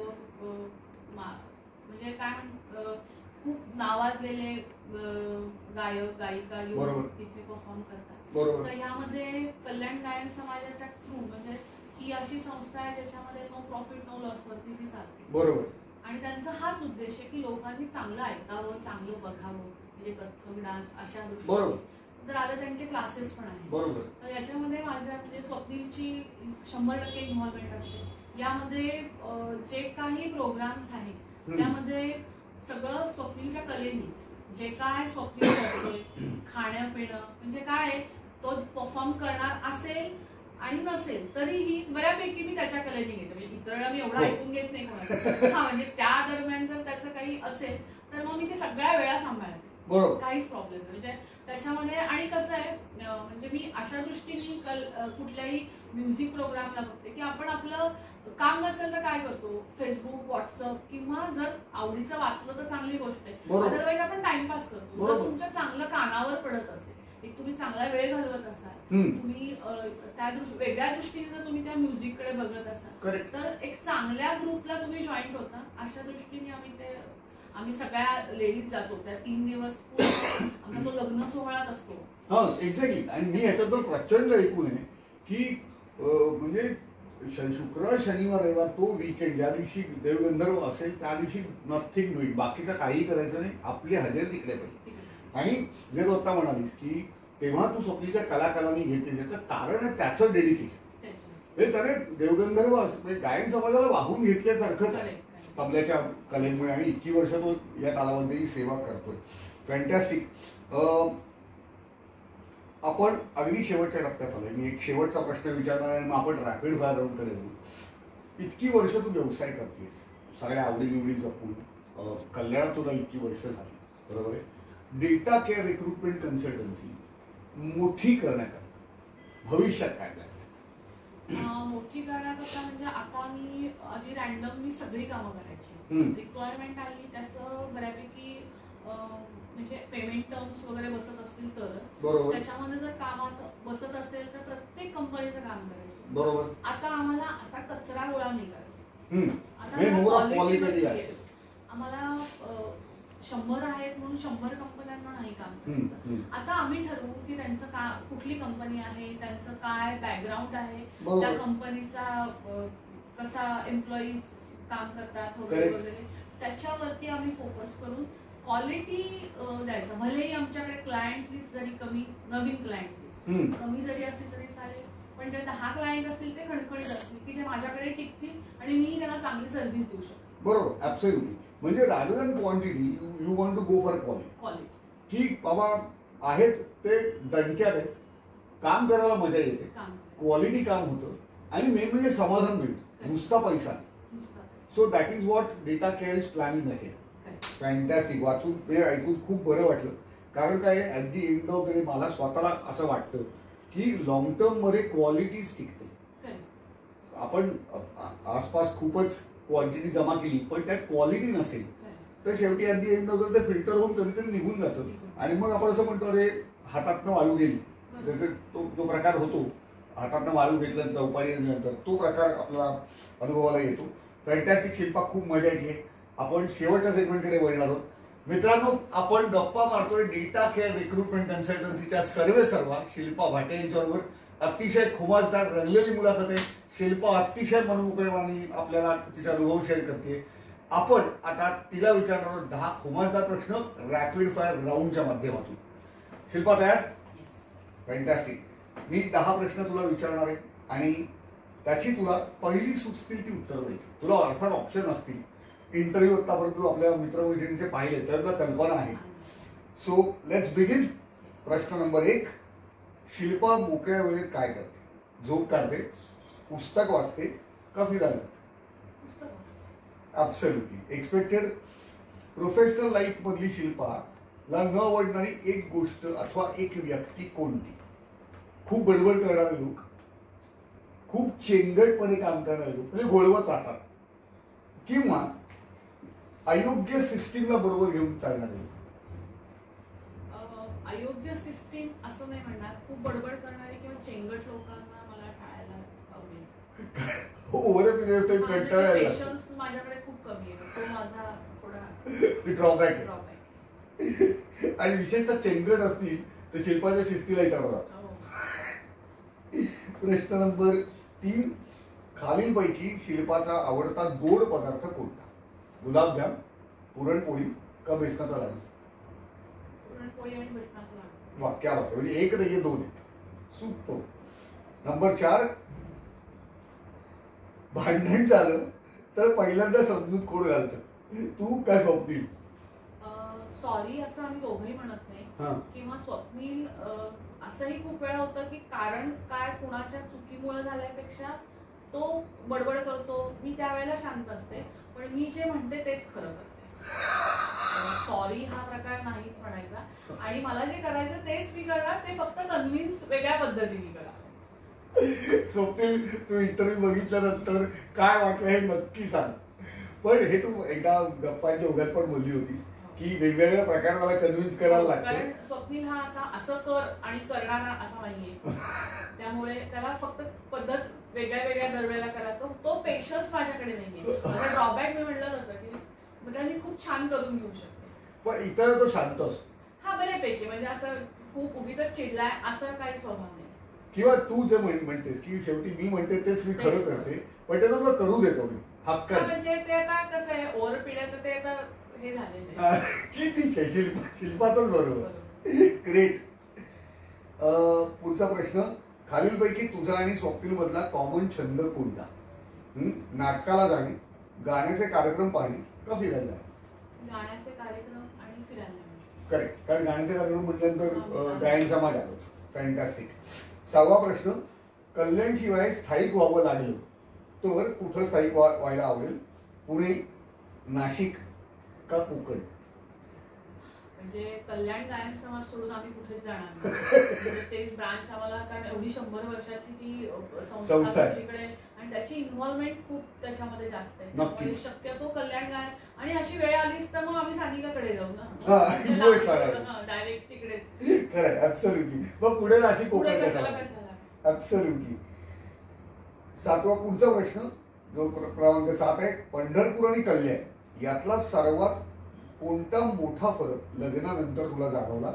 म्हणजे काय खूप नावाजलेले गायक गायिका येऊन तिथे परफॉर्म करतात. तर यामध्ये कल्याण गायन समाजाच्या थ्रू म्हणजे ही अशी संस्था आहे ज्याच्यामध्ये नो प्रॉफिट नो लॉस वरती ती चालते. बरोबर. आणि त्यांचा हाच उद्देश आहे की लोकांनी चांगलं ऐकावं, चांगलं बघावं, म्हणजे कथ्थक डान्स अशा गोष्टी. बरोबर. तर आता त्यांचे क्लासेस पण आहेत. बरोबर. तर याच्यामध्ये माझ्या म्हणजे स्वप्नीलची 100% इन्व्हॉल्वमेंट असते. यामध्ये जे काही प्रोग्राम्स आहेत त्यामध्ये सगळं स्वप्नीलच्या कलेनी जे काय स्वप्नील करतोय, खाणं पिणं म्हणजे काय तो परफॉर्म करणार असेल आणि नसेल तरीही बऱ्यापैकी मी त्याच्या कलेने घेते. म्हणजे इतर वेळा मी एवढं ऐकून घेत नाही कोणाचं. म्हणजे त्या दरम्यान जर त्याचं काही असेल तर मग मी ते सगळ्या वेळा सांभाळते. बरोबर, काहीच प्रॉब्लेम नाही. म्हणजे त्याच्यामध्ये आणि कसं आहे म्हणजे मी अशा दृष्टीने कुठल्याही म्युझिक प्रोग्रामला बघते की आपण आपलं काम नसेल तर काय करतो, फेसबुक, व्हॉट्सअप किंवा जर आवडीचं वाचलं तर चांगली गोष्ट आहे, अदरवाईज आपण टाइमपास करतो. जर तुमच्या चांगलं कानावर पडत असेल, एक तुम्ही चांगला वेळ घालवत असाल, तुम्ही त्या वेगळ्या दृष्टीने जर तुम्ही त्या म्युझिककडे बघत असाल तर एक चांगल्या ग्रुपला तुम्ही जॉईन होता. अशा दृष्टीने आम्ही सगळ्या लेडीज जातो त्या 3 दिवस आमचा तो लग्न सोहळाच असतो. हा एक्झॅक्टली. आणि मी ह्याच्याबद्दल प्रचंड ऐकून आहे की म्हणजे शुक्रवार, शनिवार, रविवार तो वीकेंड, ज्या दिवशी देवगंधर्व असेल त्या दिवशी नथिंग डुईंग, बाकीचं काहीही करायचं नाही, आपली हजेरी तिकडे पाहिजे. आणि जे तू आता म्हणालीस की तेव्हा तू स्वप्नीच्या कलाकारांनी घेतली, त्याचं कारण आहे त्याचं डेडिकेशन. हे त्याने देवगंधर्व म्हणजे गायन समाजाला वाहून घेतल्यासारखंच आहे तबल्याच्या कलेमुळे, आणि इतकी वर्ष तो या कालावधीची सेवा करतोय. फॅन्टॅस्टिक. आपण अगदी शेवटच्या टप्प्यात आलोय. मी एक शेवटचा प्रश्न विचारणार आहे, मग आपण रॅपिड फायर राऊंड कडे जाऊ. इतकी वर्ष तू व्यवसाय करतेस, सगळ्या आवडीनिवडी जपून, कल्याणात तुला इतकी वर्ष झाली, बरोबर आहे. डेटा केअर रिक्रुटमेंट कन्सल्टन्सी मोठी करण्याकरता भविष्यात काय करायचं? मोठी करण्याकरता म्हणजे आता मी आधी रॅन्डमली सगळी कामं करायची, रिक्वायरमेंट आली त्याचं बऱ्यापैकी म्हणजे पेमेंट टर्म्स वगैरे बसत असतील तर, त्याच्यामध्ये जर कामात बसत असेल तर प्रत्येक कंपनीचं काम करायचं. बरोबर. आता आम्हाला असा कचरा गोळा नाही करायचा. आम्हाला 100 आहेत म्हणून 100 कंपन्यांना नाही काम करायचं. आता आम्ही ठरवू की त्यांचं कुठली कंपनी आहे, त्यांचं काय बॅकग्राऊंड आहे, त्या कंपनीचा कसा एम्प्लॉईज काम करतात वगैरे वगैरे, त्याच्यावरती आम्ही फोकस करून क्वालिटी द्यायचं. भलेही आमच्याकडे क्लायंट लिस्ट जरी कमी, नवीन क्लायंट लिस्ट कमी जरी असली तरी चालेल, पण जे 10 क्लायंट असतील ते खणखणीत असतील की जे माझ्याकडे टिकतील आणि मी त्यांना चांगली सर्व्हिस देऊ शकतो. बरोबर, ऍब्सोल्युटली. म्हणजे rather than quantity you want to go for quality. की बाबा आहेत ते दणक्यात आहेत, काम करायला मजा येते, क्वालिटी काम होतं, आणि मेन म्हणजे समाधान मिळतं, नुसता पैसा. So that is what data care is planning आहे. फॅन्टॅस्टिक. वाचून हे ऐकून खूप बरं वाटलं. कारण काय at the end of the day मला स्वतःला असं वाटतं की लॉंग टर्म मध्ये क्वालिटीच टिकते. आपण आसपास खूपच क्वांटिटी जमा केली पण त्यात क्वालिटी नसेल तर शेवटी at the end of the day filter होऊन कधीतरी निघून जातं. आणि मग आपण असं म्हणतो अरे हातातनं वाळू गेली, जसे तो प्रकार होतो, हातातनं वाळू घेतल्यानंतर उपाडी नंतर तो प्रकार आपल्याला अनुभवाला येतो. फॅन्टॅस्टिक शिल्पा, खूप मजा येते. आपण शेवटच्या सेगमेंटकडे वळणार आहोत. मित्रांनो, आपण गप्पा मारतोय डेटा केअर रिक्रुटमेंट कन्सल्टन्सीच्या सर्वा शिल्पा भाटे यांच्याबरोबर. अतिशय खुमासदार रंगलेली मुलाखत आहे. शिल्पा अतिशय मनमोकळेपणाने आपल्याला तिचा अनुभव शेअर करते. आपण आता तिला विचारणार आहोत 10 खुमासदार प्रश्न रॅपिड फायर राऊंडच्या माध्यमातून. शिल्पा तयार? फॅन्टॅस्टिक. मी 10 प्रश्न तुला विचारणार आहे आणि त्याची तुला पहिली सुचतील ती उत्तर द्यायची. तुला अर्थात ऑप्शन असतील. इंटरव्ह्यू आतापर्यंत आपल्या मित्रमैत्रिणींचे पाहिले तर तुला कल्पना आहे. So let's begin. प्रश्न नंबर 1. शिल्पा मोकळ्या वेळेत काय करते? झोप काढते, पुस्तक वाचते का फिरायला जाते? ऍब्सोल्युटली. एक्सपेक्टेड. प्रोफेशनल लाईफ मधली शिल्पाला न आवडणारी एक गोष्ट अथवा एक व्यक्ती कोणती? खूप बडबड करणारे लोक, खूप चेंगटपणे काम करणारे लोक, म्हणजे घोळवत राहतात, किंवा अयोग्य सिस्टीमला बरोबर घेऊन चालणारे लोक? अयोग्य सिस्टीम असं नाही म्हणणार, खूप बडबड करणारे किंवा चेंगट लोकांना मला टाळायला आवडेल. Over a period of time कंटाळा येईल. पेशन्स माझ्याकडे खूप कमी आहे, तो माझा थोडा ड्रॉबॅक आहे. आणि विशेषतः चेंगट असतील तर शिल्पाच्या शिस्तीला इतर. प्रश्न नंबर 3. खालीलपैकी शिल्पाचा आवडता गोड पदार्थ कोणता? गुलाबजाम, पुरणपोळी का बेसनाचा लाडू? पुरणपोळी आणि बेसनाचा लाडू. वा, क्या बात आहे. म्हणजे एक नाही 2 आहेत. सुपर. नंबर 4. भांडण झालं तर पहिल्यांदा समजूत कोण घालतं? तू काय स्वप्नील? सॉरी असं आम्ही दोघंही म्हणत नाही, किंवा स्वप्नील असंही खूप वेळा होतं की कारण काय कुणाच्या चुकीमुळे झाल्यापेक्षा तो बडबड करतो, मी त्यावेळेला शांत असते, पण मी जे म्हणते तेच खरं करते. सॉरी हा प्रकार नाहीच म्हणायचा. आणि मला जे करायचं तेच मी करणार, ते फक्त कन्व्हिन्स वेगळ्या पद्धतीने करा. स्वप्नील, तू इंटरव्ह्यू बघितल्यानंतर काय वाटलं हे नक्की सांग. पण हे तू एकदा गप्पांच्या ओघात पण बोलली होतीस की वेगवेगळ्या प्रकारे मला कन्व्हिन्स करायला लागतं. कारण स्वप्नील हा असा असं कर आणि करणारा असा नाहीये. त्यामुळे त्याला फक्त पद्धत वेगळ्या वेगळ्या दरवेळेला करायचं, तो पेशन्स माझ्याकडे नाहीये. माझा ड्रॉबॅक मी म्हटलं तसं की म्हणजे मी खूप छान करून घेऊ शकते. पण इतर तो शांत असतो. हा बऱ्यापैकी, म्हणजे असं खूप उगीच चिडलाय असं काही स्वभाव नाही. किंवा तू जे म्हणतेस की शेवटी मी म्हणते तेच मी खरं करते, पण ते तुला करू देतो मी हक्काने. म्हणजे ते आता कसं आहे, ओव्हर पिढ्याचं ते आता हे झालेलं आहे. की ठीक आहे, शिल्पाचंच बरोबर. ग्रेट. पुढचा प्रश्न, खालीलपैकी तुझा आणि स्वप्नील मधला कॉमन छंद कोणता? नाटकाला जाणे, गाण्याचे कार्यक्रम पाहणे का फिरायला जाणे? गाण्याचे कार्यक्रम आणि फिरायला जाणे. करेक्ट, कारण गाण्याचे कार्यक्रम म्हटल्यानंतर गायन समाज आलोच. फॅन्टॅस्टिक. 6वा प्रश्न, कल्याणशिवाय स्थायिक व्हावं लागलं तर कुठं स्थायिक व्हायला आवडेल? पुणे, नाशिक का कोकण? म्हणजे कल्याण गायन समाज सोडून आम्ही कुठेच जाणार नाही. म्हणजे ते ब्रांच आम्हाला, कारण एवढी 100 वर्षाची ती संस्था दुसरीकडे आणि त्याची इन्व्हॉल्वमेंट खूप त्याच्यामध्ये जास्त आहे. त्यामुळे शक्यतो कल्याण गायन, आणि अशी वेळ आलीच तर मग आम्ही सानिकाकडे जाऊ ना, डायरेक्ट तिकडेच. खरं, ऍब्सोल्युटली. मग पुढे नाशिक कोकण कशाला. ऍब्सोल्युटली. 7वा पुढचा प्रश्न जो क्रमांक 7 आहे, पंढरपूर आणि कल्याण यातला सर्वात कोणता मोठा फरक लग्नानंतर तुला जाणवला?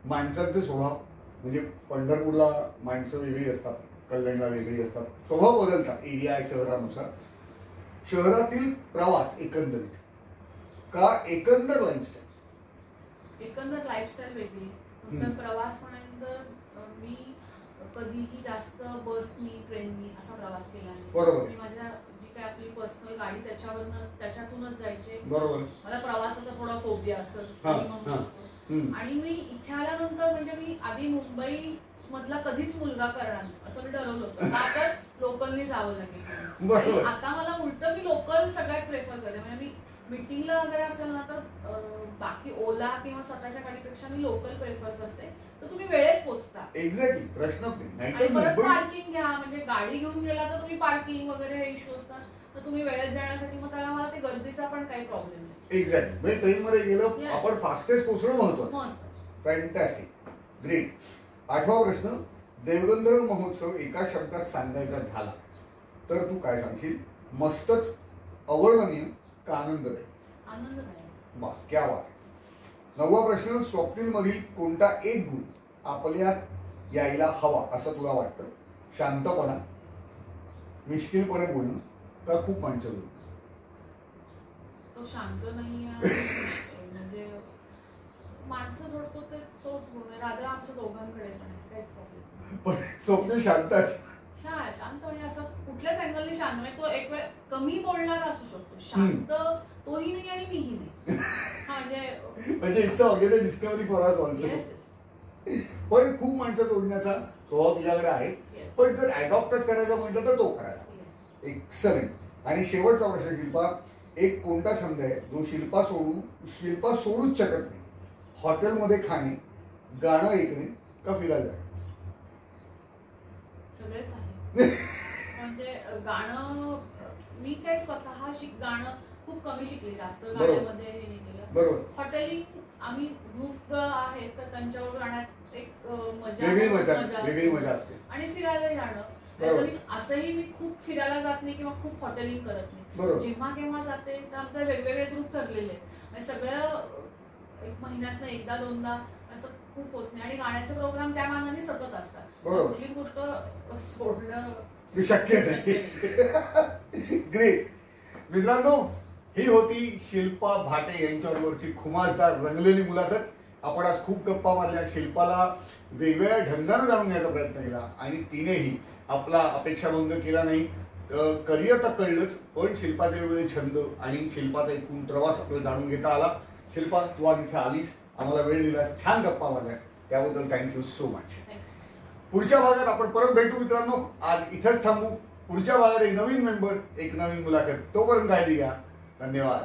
माणसांचे स्वभाव, म्हणजे पंढरपूरला माणसं वेगळी असतात, कल्याणला वेगळी असतात, स्वभाव बदलतात एरिया शहरानुसार. शहरातील प्रवास एकंदरीत का एकंदर लाईफस्टाईल? एकंदर लाईफस्टाईल वेगळी. नंतर प्रवास म्हणाल तर मी कधीही जास्त बसनी ट्रेननी असा प्रवास केला नाही. बरोबर. मी माझ्या जी काय आपली पर्सनल गाडी त्याच्यातूनच जायचे. बरोबर. मला प्रवासाचा थोडा फोबिया असेल म्हणू शकतो. आणि मी इथे आल्यानंतर म्हणजे मी आधी मुंबई मधला कधीच मुलगा करणार नाही असं मी ठरवलं होतं, का तर लोकलनी जावं लागेल. आता मला उलट मी लोकल सगळ्यात प्रेफर करते. म्हणजे मी मीटिंगला वगैरे असेल ना तर बाकी ओला किंवा स्वतःच्या गाडीपेक्षा मी लोकल प्रेफर करते. तर तुम्ही वेळेत पोहोचता. एक्झॅक्टली, प्रश्न नाही. परत पार्किंग घ्या, म्हणजे गाडी घेऊन गेला तर तुम्ही पार्किंग वगैरे हे इश्यू असतात. तर तुम्ही वेळेत जाण्यासाठी मग त्याला मला ते गर्दीचा पण काही प्रॉब्लेम नाही. एक्झॅक्टली. म्हणजे ट्रेन मध्ये गेलो आपण फास्टेस्ट पोहोचणं महत्वाचं. Fantastic, great. 8वा प्रश्न, देवगंधर्व महोत्सव एका शब्दात सांगायचा झाला तर तू काय सांगशील? मस्तच, अवर्णनीय का आनंददायी? आनंददायी. वा, क्या बात. 9वा प्रश्न, स्वप्नील मधील कोणता एक गुण आपल्यात यायला हवा असं तुला वाटतं? शांतपणा, मिश्किलपणे बोलणं का खूप माणसं बोलणं? तो शांत नाही म्हणजे माणसं जोडतो तोच गुण आहे. राधा आमच्या दोघांकडे पण आहे, काहीच प्रॉब्लेम. पण स्वप्नील शांत शांत म्हणजे असं कुठल्याच अँगलने शांत म्हणजे तो एक वेळ कमी बोलणारा असू शकतो, शांत तोही नाही आणि मीही नाही. म्हणजे it's again a discovery for us also. पण खूप माणसं जोडण्याचा स्वभाव तुझ्याकडे आहे. पण जर अडॉप्टच करायचं म्हटलं तर तो करायला. एक्सलेंट. आणि शेवटचा प्रश्न, शिल्पा, एक कोणता छंद आहे जो शिल्पा सोडूच शकत नाही? हॉटेलमध्ये खाणे, गाणं ऐकणे का फिरायला जाणे? सगळेच आहे. म्हणजे गाणं मी काय स्वतः गाणं खूप कमी शिकले, जास्त गाण्यामध्ये हे नाही केलं. बरोबर. हॉटेलिंग आम्ही ग्रुप आहेत तर त्यांच्यावर गाण्यात एक वेगळी मजा असते. आणि फिरायला जाणं असंही मी खूप फिरायला जात नाही किंवा खूप हॉटेलिंग करत नाही. जेव्हा केव्हा जाते तर आमचे वेगवेगळे ग्रुप ठरलेले आहेत. सगळं एक महिन्यातनं एकदा दोनदा असं खूप होत नाही. आणि गाण्याचे प्रोग्राम त्या मानाने सतत असतात. कुठली गोष्ट सोडणं शक्य नाही. ग्रेट. मित्रांनो, ही होती शिल्पा भाटे यांच्याबरोबरची खुमासदार रंगलेली मुलाखत. आपण आज खूप गप्पा मारल्या, शिल्पाला वेगवेगळ्या ढंगाने जाणून घ्यायचा प्रयत्न केला आणि तिनेही आपला अपेक्षाभंग केला नाही. करिअर तर कळलंच, पण शिल्पाचे वेगवेगळे छंद आणि शिल्पाचा एकूण प्रवास आपल्याला जाणून घेता आला. शिल्पा, तू आज इथे आलीस, आम्हाला वेळ दिलास, छान गप्पा मारल्यास, त्याबद्दल थँक्यू सो मच. पुढच्या भागात आपण परत भेटू मित्रांनो. आज इथेच थांबू. पुढच्या भागात एक नवीन मेंबर, एक नवीन मुलाखत. तोपर्यंत काळजी घ्या. धन्यवाद.